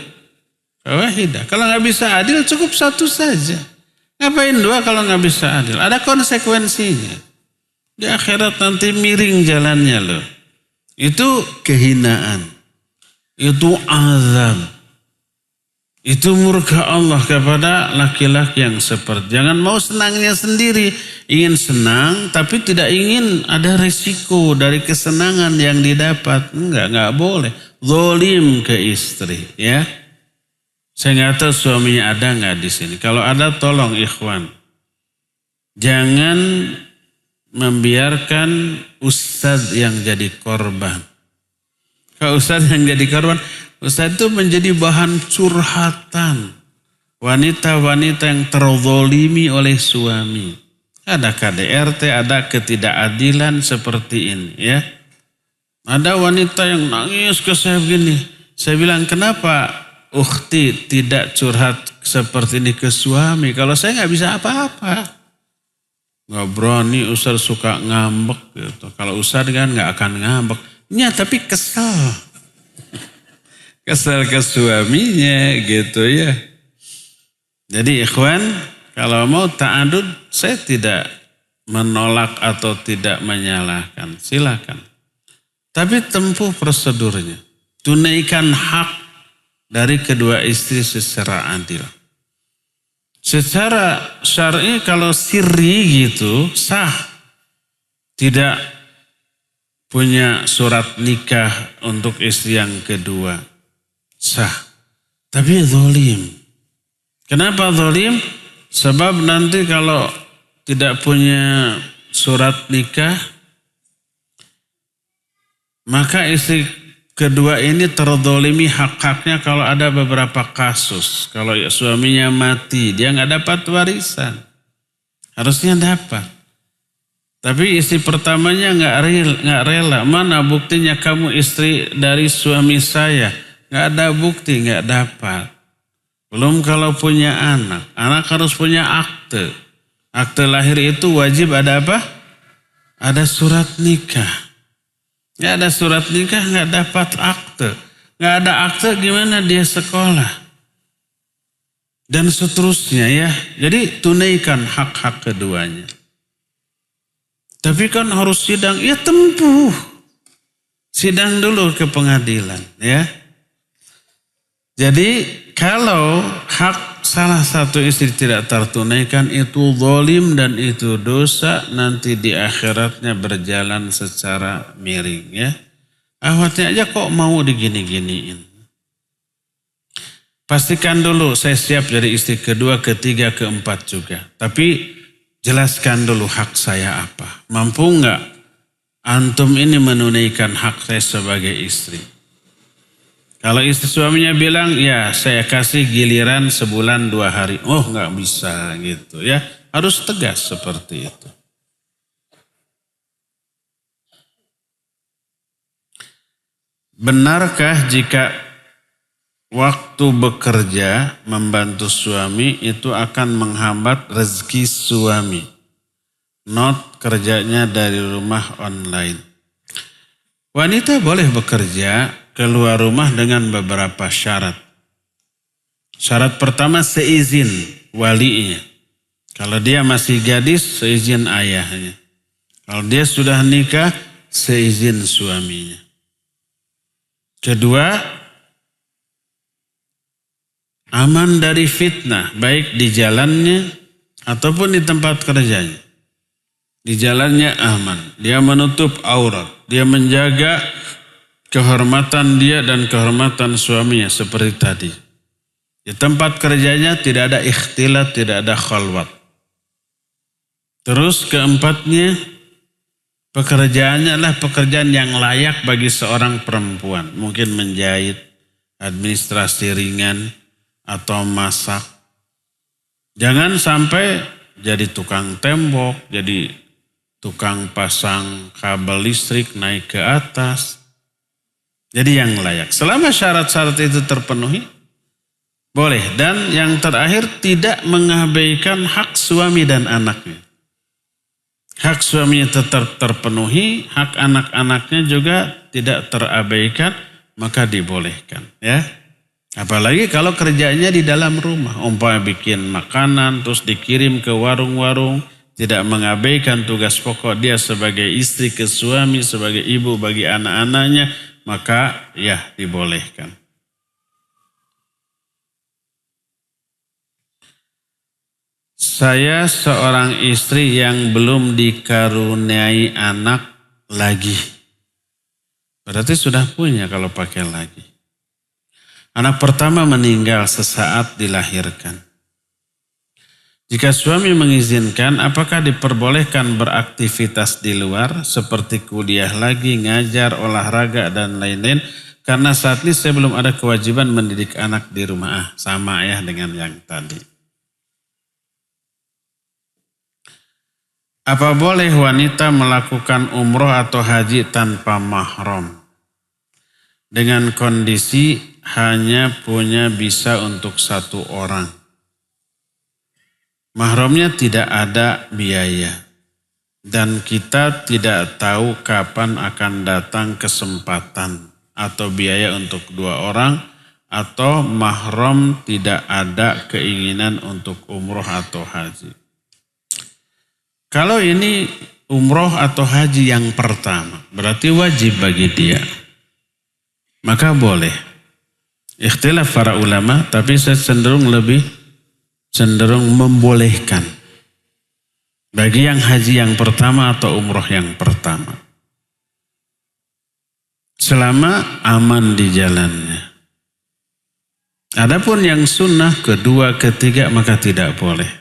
فَوَاحِدَةً. Kalau nggak bisa adil cukup 1 saja. Ngapain 2 kalau nggak bisa adil? Ada konsekuensinya. Di akhirat nanti miring jalannya loh. Itu kehinaan. Itu azab. Itu murka Allah kepada laki-laki yang seperti. Jangan mau senangnya sendiri. Ingin senang tapi tidak ingin ada resiko dari kesenangan yang didapat. Enggak boleh. Zalim ke istri, ya. Saya nggak tahu suaminya ada nggak di sini. Kalau ada tolong ikhwan. Jangan membiarkan ustadz yang jadi korban. Kalau ustadz yang jadi korban, ustadz itu menjadi bahan curhatan. Wanita-wanita yang terzolimi oleh suami. Ada KDRT, ada ketidakadilan seperti ini, ya. Ada wanita yang nangis ke saya begini. Saya bilang, kenapa ukhti tidak curhat seperti ini ke suami? Kalau saya nggak bisa apa-apa. Nggak berani, Ustaz suka ngambek gitu. Kalau Ustaz kan nggak akan ngambek. Ya tapi kesel. Kesel ke suaminya gitu ya. Jadi ikhwan, kalau mau ta'adud, saya tidak menolak atau tidak menyalahkan. Silakan. Tapi tempuh prosedurnya. Tunaikan hak dari kedua istri secara adil. Secara syar'i kalau sirri gitu sah. Tidak punya surat nikah untuk istri yang kedua. Sah. Tapi zalim. Kenapa zalim? Sebab nanti kalau tidak punya surat nikah, maka istri kedua ini terzolimi hak-haknya kalau ada beberapa kasus. Kalau suaminya mati, dia nggak dapat warisan. Harusnya dapat. Tapi istri pertamanya nggak rela. Mana buktinya kamu istri dari suami saya? Nggak ada bukti, nggak dapat. Belum kalau punya anak. Anak harus punya akte. Akte lahir itu wajib ada apa? Ada surat nikah. Nggak ada surat nikah, nggak dapat akte. Nggak ada akte gimana dia sekolah. Dan seterusnya ya. Jadi tunaikan hak-hak keduanya. Tapi kan harus sidang, ya tempuh. Sidang dulu ke pengadilan ya. Jadi kalau hak salah satu istri tidak tertunaikan itu zalim dan itu dosa, nanti di akhiratnya berjalan secara miring ya. Awatnya aja kok mau digini-giniin. Pastikan dulu saya siap dari istri kedua, ketiga, keempat juga. Tapi jelaskan dulu hak saya apa. Mampu enggak antum ini menunaikan hak saya sebagai istri? Kalau istri suaminya bilang, ya saya kasih giliran sebulan 2 hari. Oh nggak bisa gitu ya. Harus tegas seperti itu. Benarkah jika waktu bekerja membantu suami itu akan menghambat rezeki suami? Not kerjanya dari rumah online. Wanita boleh bekerja keluar rumah dengan beberapa syarat. Syarat pertama seizin walinya. Kalau dia masih gadis, seizin ayahnya. Kalau dia sudah nikah, seizin suaminya. Kedua, aman dari fitnah, baik di jalannya ataupun di tempat kerjanya. Di jalannya aman. Dia menutup aurat. Dia menjaga kehormatan dia dan kehormatan suaminya seperti tadi. Di tempat kerjanya tidak ada ikhtilat, tidak ada khalwat. Terus keempatnya, pekerjaannya adalah pekerjaan yang layak bagi seorang perempuan. Mungkin menjahit, administrasi ringan, atau masak. Jangan sampai jadi tukang tembok, jadi tukang pasang kabel listrik naik ke atas. Jadi yang layak. Selama syarat-syarat itu terpenuhi, boleh. Dan yang terakhir, tidak mengabaikan hak suami dan anaknya. Hak suaminya tetap terpenuhi, hak anak-anaknya juga tidak terabaikan, maka dibolehkan. Ya. Apalagi kalau kerjanya di dalam rumah. Umpama bikin makanan, terus dikirim ke warung-warung, tidak mengabaikan tugas pokok dia sebagai istri ke suami, sebagai ibu bagi anak-anaknya, maka ya dibolehkan. Saya seorang istri yang belum dikaruniai anak lagi. Berarti sudah punya kalau pakai lagi. Anak pertama meninggal sesaat dilahirkan. Jika suami mengizinkan, apakah diperbolehkan beraktivitas di luar seperti kuliah lagi, ngajar, olahraga, dan lain-lain? Karena saat ini saya belum ada kewajiban mendidik anak di rumah. Sama ya dengan yang tadi. Apa boleh wanita melakukan umroh atau haji tanpa mahram? Dengan kondisi hanya punya bisa untuk satu orang. Mahramnya tidak ada biaya. Dan kita tidak tahu kapan akan datang kesempatan atau biaya untuk dua orang. Atau mahram tidak ada keinginan untuk umroh atau haji. Kalau ini umroh atau haji yang pertama, berarti wajib bagi dia. Maka boleh. Ikhtilaf para ulama, tapi saya cenderung membolehkan. Bagi yang haji yang pertama atau umroh yang pertama. Selama aman di jalannya. Adapun yang sunnah kedua, ketiga, maka tidak boleh.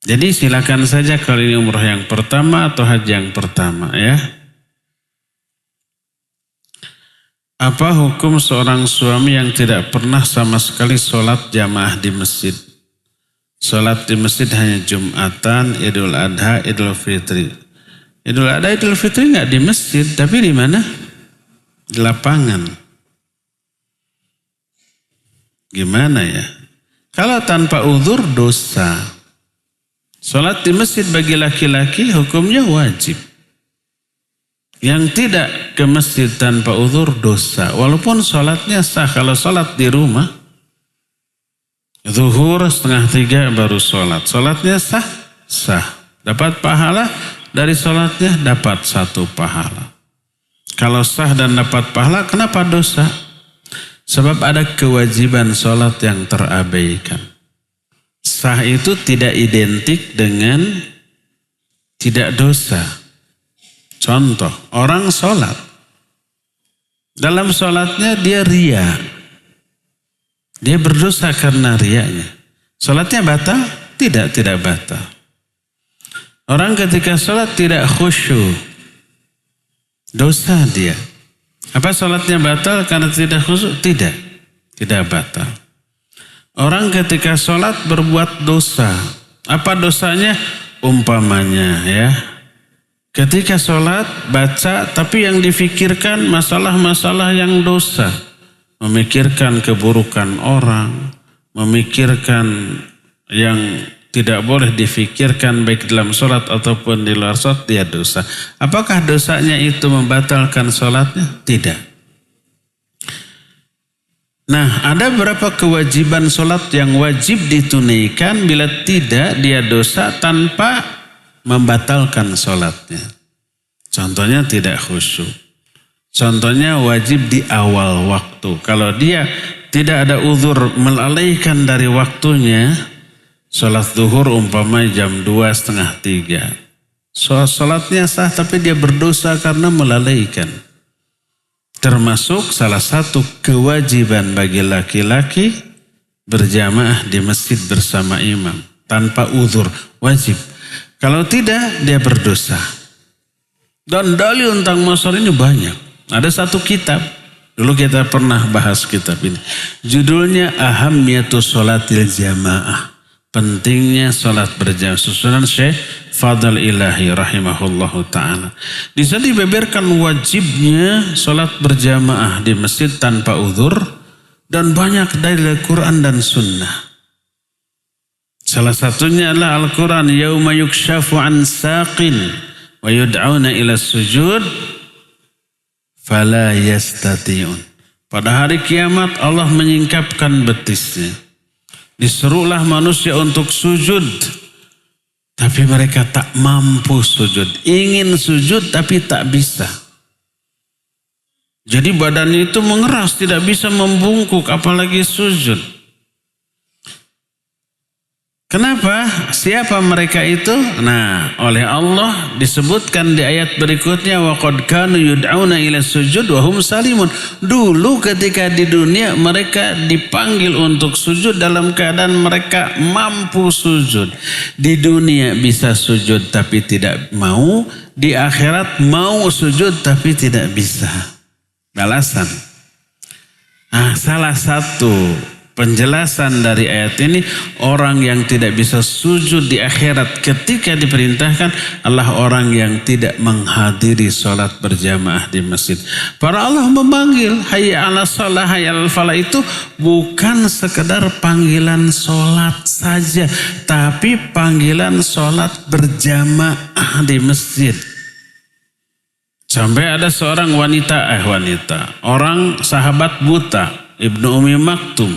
Jadi silakan saja kalau ini umroh yang pertama atau haji yang pertama ya. Apa hukum seorang suami yang tidak pernah sama sekali sholat jamaah di masjid? Sholat di masjid hanya Jumatan, Idul Adha, Idul Fitri. Idul Adha, Idul Fitri nggak di masjid, tapi di mana? Di lapangan. Gimana ya? Kalau tanpa uzur dosa. Sholat di masjid bagi laki-laki hukumnya wajib. Yang tidak ke masjid tanpa uzur dosa. Walaupun sholatnya sah. Kalau sholat di rumah, zuhur 2:30 baru sholat. Sholatnya sah? Sah. Dapat pahala dari sholatnya? Dapat 1 pahala. Kalau sah dan dapat pahala, kenapa dosa? Sebab ada kewajiban sholat yang terabaikan. Sah itu tidak identik dengan tidak dosa. Contoh, orang sholat. Dalam sholatnya dia ria. Dia berdosa karena rianya. Sholatnya batal? Tidak batal. Orang ketika sholat tidak khusyuk. Dosa dia. Apa sholatnya batal karena tidak khusyuk? Tidak batal. Orang ketika sholat berbuat dosa. Apa dosanya? Umpamanya ya. Ketika sholat baca tapi yang difikirkan masalah-masalah yang dosa. Memikirkan keburukan orang. Memikirkan yang tidak boleh difikirkan baik dalam sholat ataupun di luar sholat, dia dosa. Apakah dosanya itu membatalkan sholatnya? Tidak. Nah, ada beberapa kewajiban sholat yang wajib ditunaikan, bila tidak dia dosa tanpa membatalkan sholatnya. Contohnya tidak khusyuk. Contohnya wajib di awal waktu. Kalau dia tidak ada uzur melalaikan dari waktunya, Sholat zuhur umpama jam 2:30. Sholatnya sah tapi dia berdosa karena melalaikan. Termasuk salah satu kewajiban bagi laki-laki berjamaah di masjid bersama imam. Tanpa uzur, wajib. Kalau tidak, dia berdosa. Dan dalil tentang masalah ini banyak. Ada satu kitab, dulu kita pernah bahas kitab ini. Judulnya Ahammiyatus Sholatil Jamaah. Pentingnya sholat berjamaah. Susunan Syekh Fadl Ilahi rahimahullahu ta'ala. Di sana dibeberkan wajibnya sholat berjamaah di masjid tanpa uzur. Dan banyak dari Al-Quran dan Sunnah. Salah satunya adalah Al-Quran. Yauma yukshafu an saqin wa yud'auna ila sujud fala yastati'un. Pada hari kiamat Allah menyingkapkan betisnya. Disuruhlah manusia untuk sujud. Tapi mereka tak mampu sujud. Ingin sujud tapi tak bisa. Jadi badannya itu mengeras, tidak bisa membungkuk apalagi sujud. Kenapa? Siapa mereka itu? Nah, oleh Allah disebutkan di ayat berikutnya waqad kanu yud'auna ila sujud wa hum salimun. Dulu ketika di dunia mereka dipanggil untuk sujud dalam keadaan mereka mampu sujud. Di dunia bisa sujud tapi tidak mau, di akhirat mau sujud tapi tidak bisa. Balasan. Nah, salah satu penjelasan dari ayat ini, orang yang tidak bisa sujud di akhirat ketika diperintahkan adalah orang yang tidak menghadiri sholat berjamaah di masjid. Para Allah memanggil hayya ala sholah, hayya ala falah itu bukan sekedar panggilan sholat saja, tapi panggilan sholat berjamaah di masjid. Sampai ada seorang orang sahabat buta, Ibnu Ummi Maktum.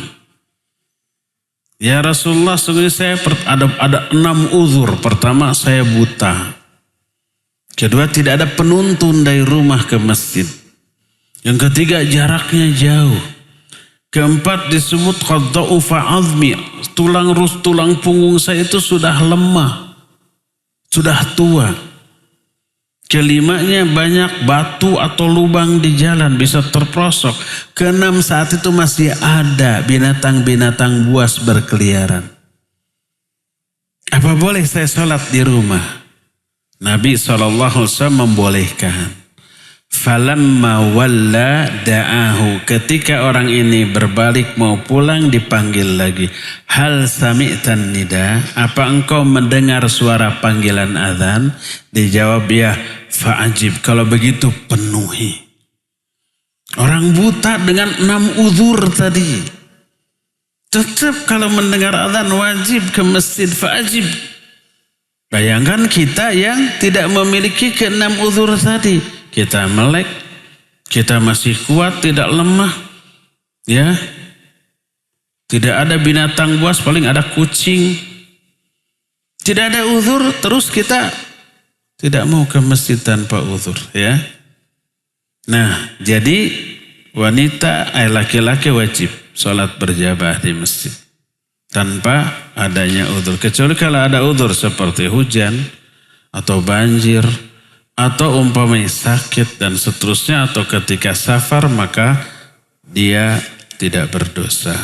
Ya Rasulullah, sungguh saya ada 6 uzur. Pertama, saya buta. Kedua, tidak ada penuntun dari rumah ke masjid. Yang ketiga, jaraknya jauh. Keempat, disebut qad dha'ufa 'azmi. Tulang punggung saya itu sudah lemah. Sudah tua. Kelimanya, banyak batu atau lubang di jalan, bisa terprosok. Keenam, saat itu masih ada binatang-binatang buas berkeliaran. Apa boleh saya sholat di rumah? Nabi SAW membolehkan. Falamma walla da'ahu. Ketika orang ini berbalik mau pulang, dipanggil lagi. Hal sami'tan nida. Apa engkau mendengar suara panggilan azan? Dijawab ya. Fa'ajib. Kalau begitu penuhi. Orang buta dengan 6 uzur tadi. Tetap kalau mendengar azan wajib ke masjid. Fa'ajib. Bayangkan kita yang tidak memiliki ke-6 uzur tadi. Kita melek, kita masih kuat, tidak lemah. Ya. Tidak ada binatang buas, paling ada kucing. Tidak ada uzur, terus kita tidak mau ke masjid tanpa uzur, ya. Nah, jadi laki-laki wajib sholat berjamaah di masjid tanpa adanya uzur. Kecuali kalau ada uzur seperti hujan atau banjir atau umpamanya sakit dan seterusnya, atau ketika safar, maka dia tidak berdosa.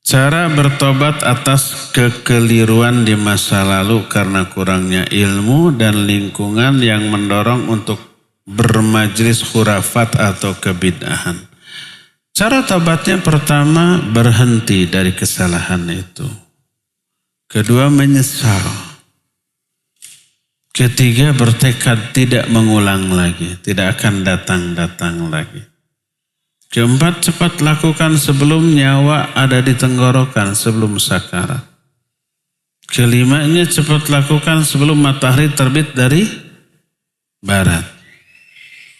Cara bertobat atas kekeliruan di masa lalu karena kurangnya ilmu dan lingkungan yang mendorong untuk bermajlis khurafat atau kebid'ahan. Cara tobatnya, pertama, berhenti dari kesalahan itu. Kedua, menyesal. Ketiga, bertekad tidak mengulang lagi, tidak akan datang-datang lagi. Keempat, cepat lakukan sebelum nyawa ada di tenggorokan, sebelum sakarat. Kelimanya, cepat lakukan sebelum matahari terbit dari barat.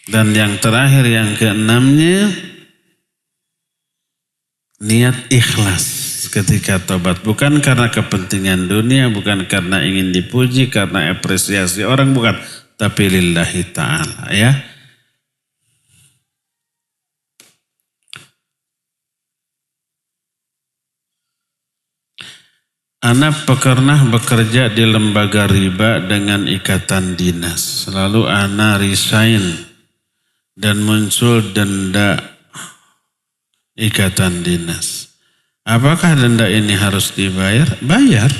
Dan yang terakhir, yang keenamnya, niat ikhlas ketika tobat. Bukan karena kepentingan dunia, bukan karena ingin dipuji, karena apresiasi orang, bukan. Tapi lillahi ta'ala, ya. Ana pernah bekerja di lembaga riba dengan ikatan dinas. Lalu ana resign dan muncul denda ikatan dinas. Apakah denda ini harus dibayar? Bayar.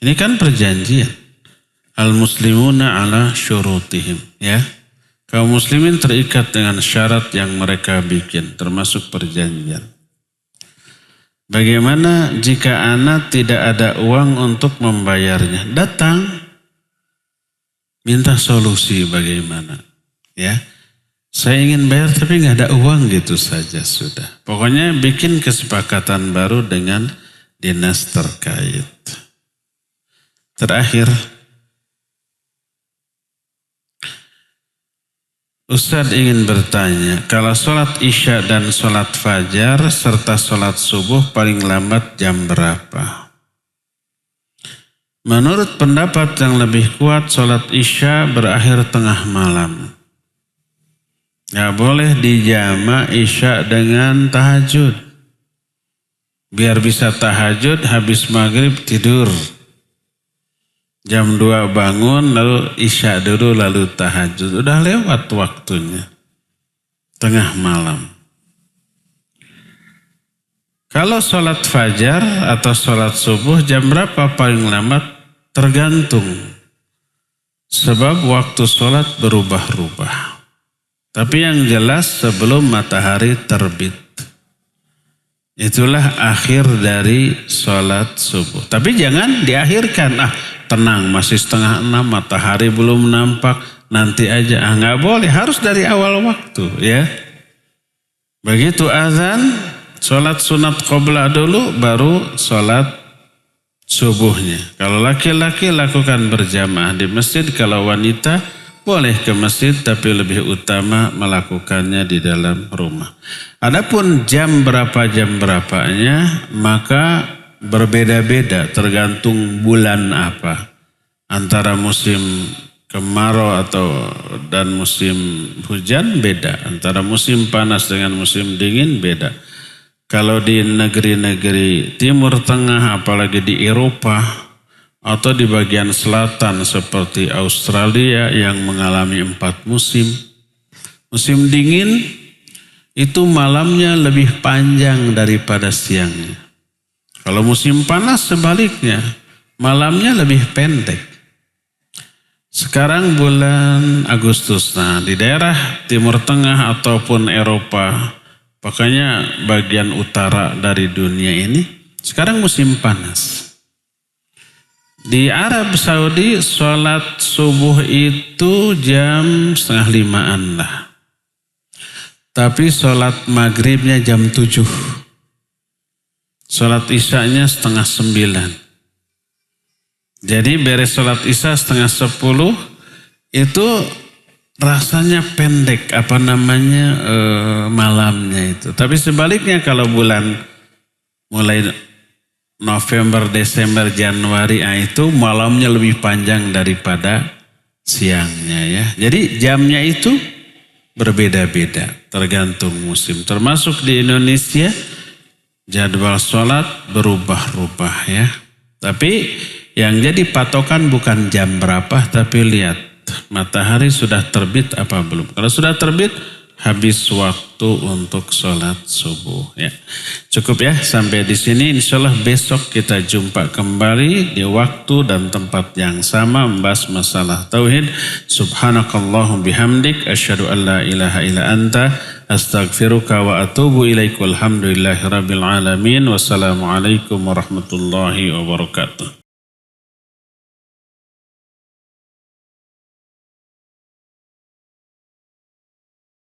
Ini kan perjanjian. Al-muslimuna ala syurutihim. Ya. Kaum muslimin terikat dengan syarat yang mereka bikin, termasuk perjanjian. Bagaimana jika ana tidak ada uang untuk membayarnya? Datang, minta solusi bagaimana. Ya, saya ingin bayar tapi nggak ada uang, gitu saja sudah. Pokoknya bikin kesepakatan baru dengan dinas terkait. Terakhir, Ustadz ingin bertanya, kalau sholat isya dan sholat fajar serta sholat subuh paling lambat jam berapa? Menurut pendapat yang lebih kuat, sholat isya berakhir tengah malam. Gak boleh dijama isya dengan tahajud. Biar bisa tahajud, habis maghrib tidur. Jam 2 bangun, lalu isya dulu, lalu tahajud. Udah lewat waktunya. Tengah malam. Kalau sholat fajar atau sholat subuh, jam berapa paling lambat? Tergantung. Sebab waktu sholat berubah-ubah. Tapi yang jelas sebelum matahari terbit. Itulah akhir dari sholat subuh. Tapi jangan diakhirkan. Tenang, masih 5:30, matahari belum nampak, nanti aja. Nggak boleh, harus dari awal waktu, ya. Begitu azan, sholat sunat qobla dulu, baru sholat subuhnya. Kalau laki-laki lakukan berjamaah di masjid, kalau wanita boleh ke masjid, tapi lebih utama melakukannya di dalam rumah. Adapun jam berapanya, maka berbeda-beda tergantung bulan apa. Antara musim kemarau dan musim hujan beda. Antara musim panas dengan musim dingin beda. Kalau di negeri-negeri Timur Tengah, apalagi di Eropa atau di bagian selatan seperti Australia yang mengalami 4 musim. Musim dingin itu malamnya lebih panjang daripada siangnya. Kalau musim panas sebaliknya, malamnya lebih pendek. Sekarang bulan Agustus, di daerah Timur Tengah ataupun Eropa, pokoknya bagian utara dari dunia ini, sekarang musim panas. Di Arab Saudi, sholat subuh itu jam 4:30 lah. Tapi sholat maghribnya jam 7. Sholat isyanya 8:30. Jadi beres sholat isya 9:30 itu rasanya pendek malamnya itu. Tapi sebaliknya kalau bulan mulai November, Desember, Januari itu malamnya lebih panjang daripada siangnya ya. Jadi jamnya itu berbeda-beda tergantung musim. Termasuk di Indonesia jadwal sholat berubah-ubah ya. Tapi yang jadi patokan bukan jam berapa, tapi lihat matahari sudah terbit apa belum. Kalau sudah terbit, habis waktu untuk sholat subuh. Ya. Cukup ya sampai di sini. Insyaallah besok kita jumpa kembali di waktu dan tempat yang sama membahas masalah tauhid. Subhanakallahum bihamdik asyhadu an la ilaha illa anta astaghfiruka wa atubu ilaik. Walhamdulillahirabbil alamin. Wassalamualaikum warahmatullahi wabarakatuh.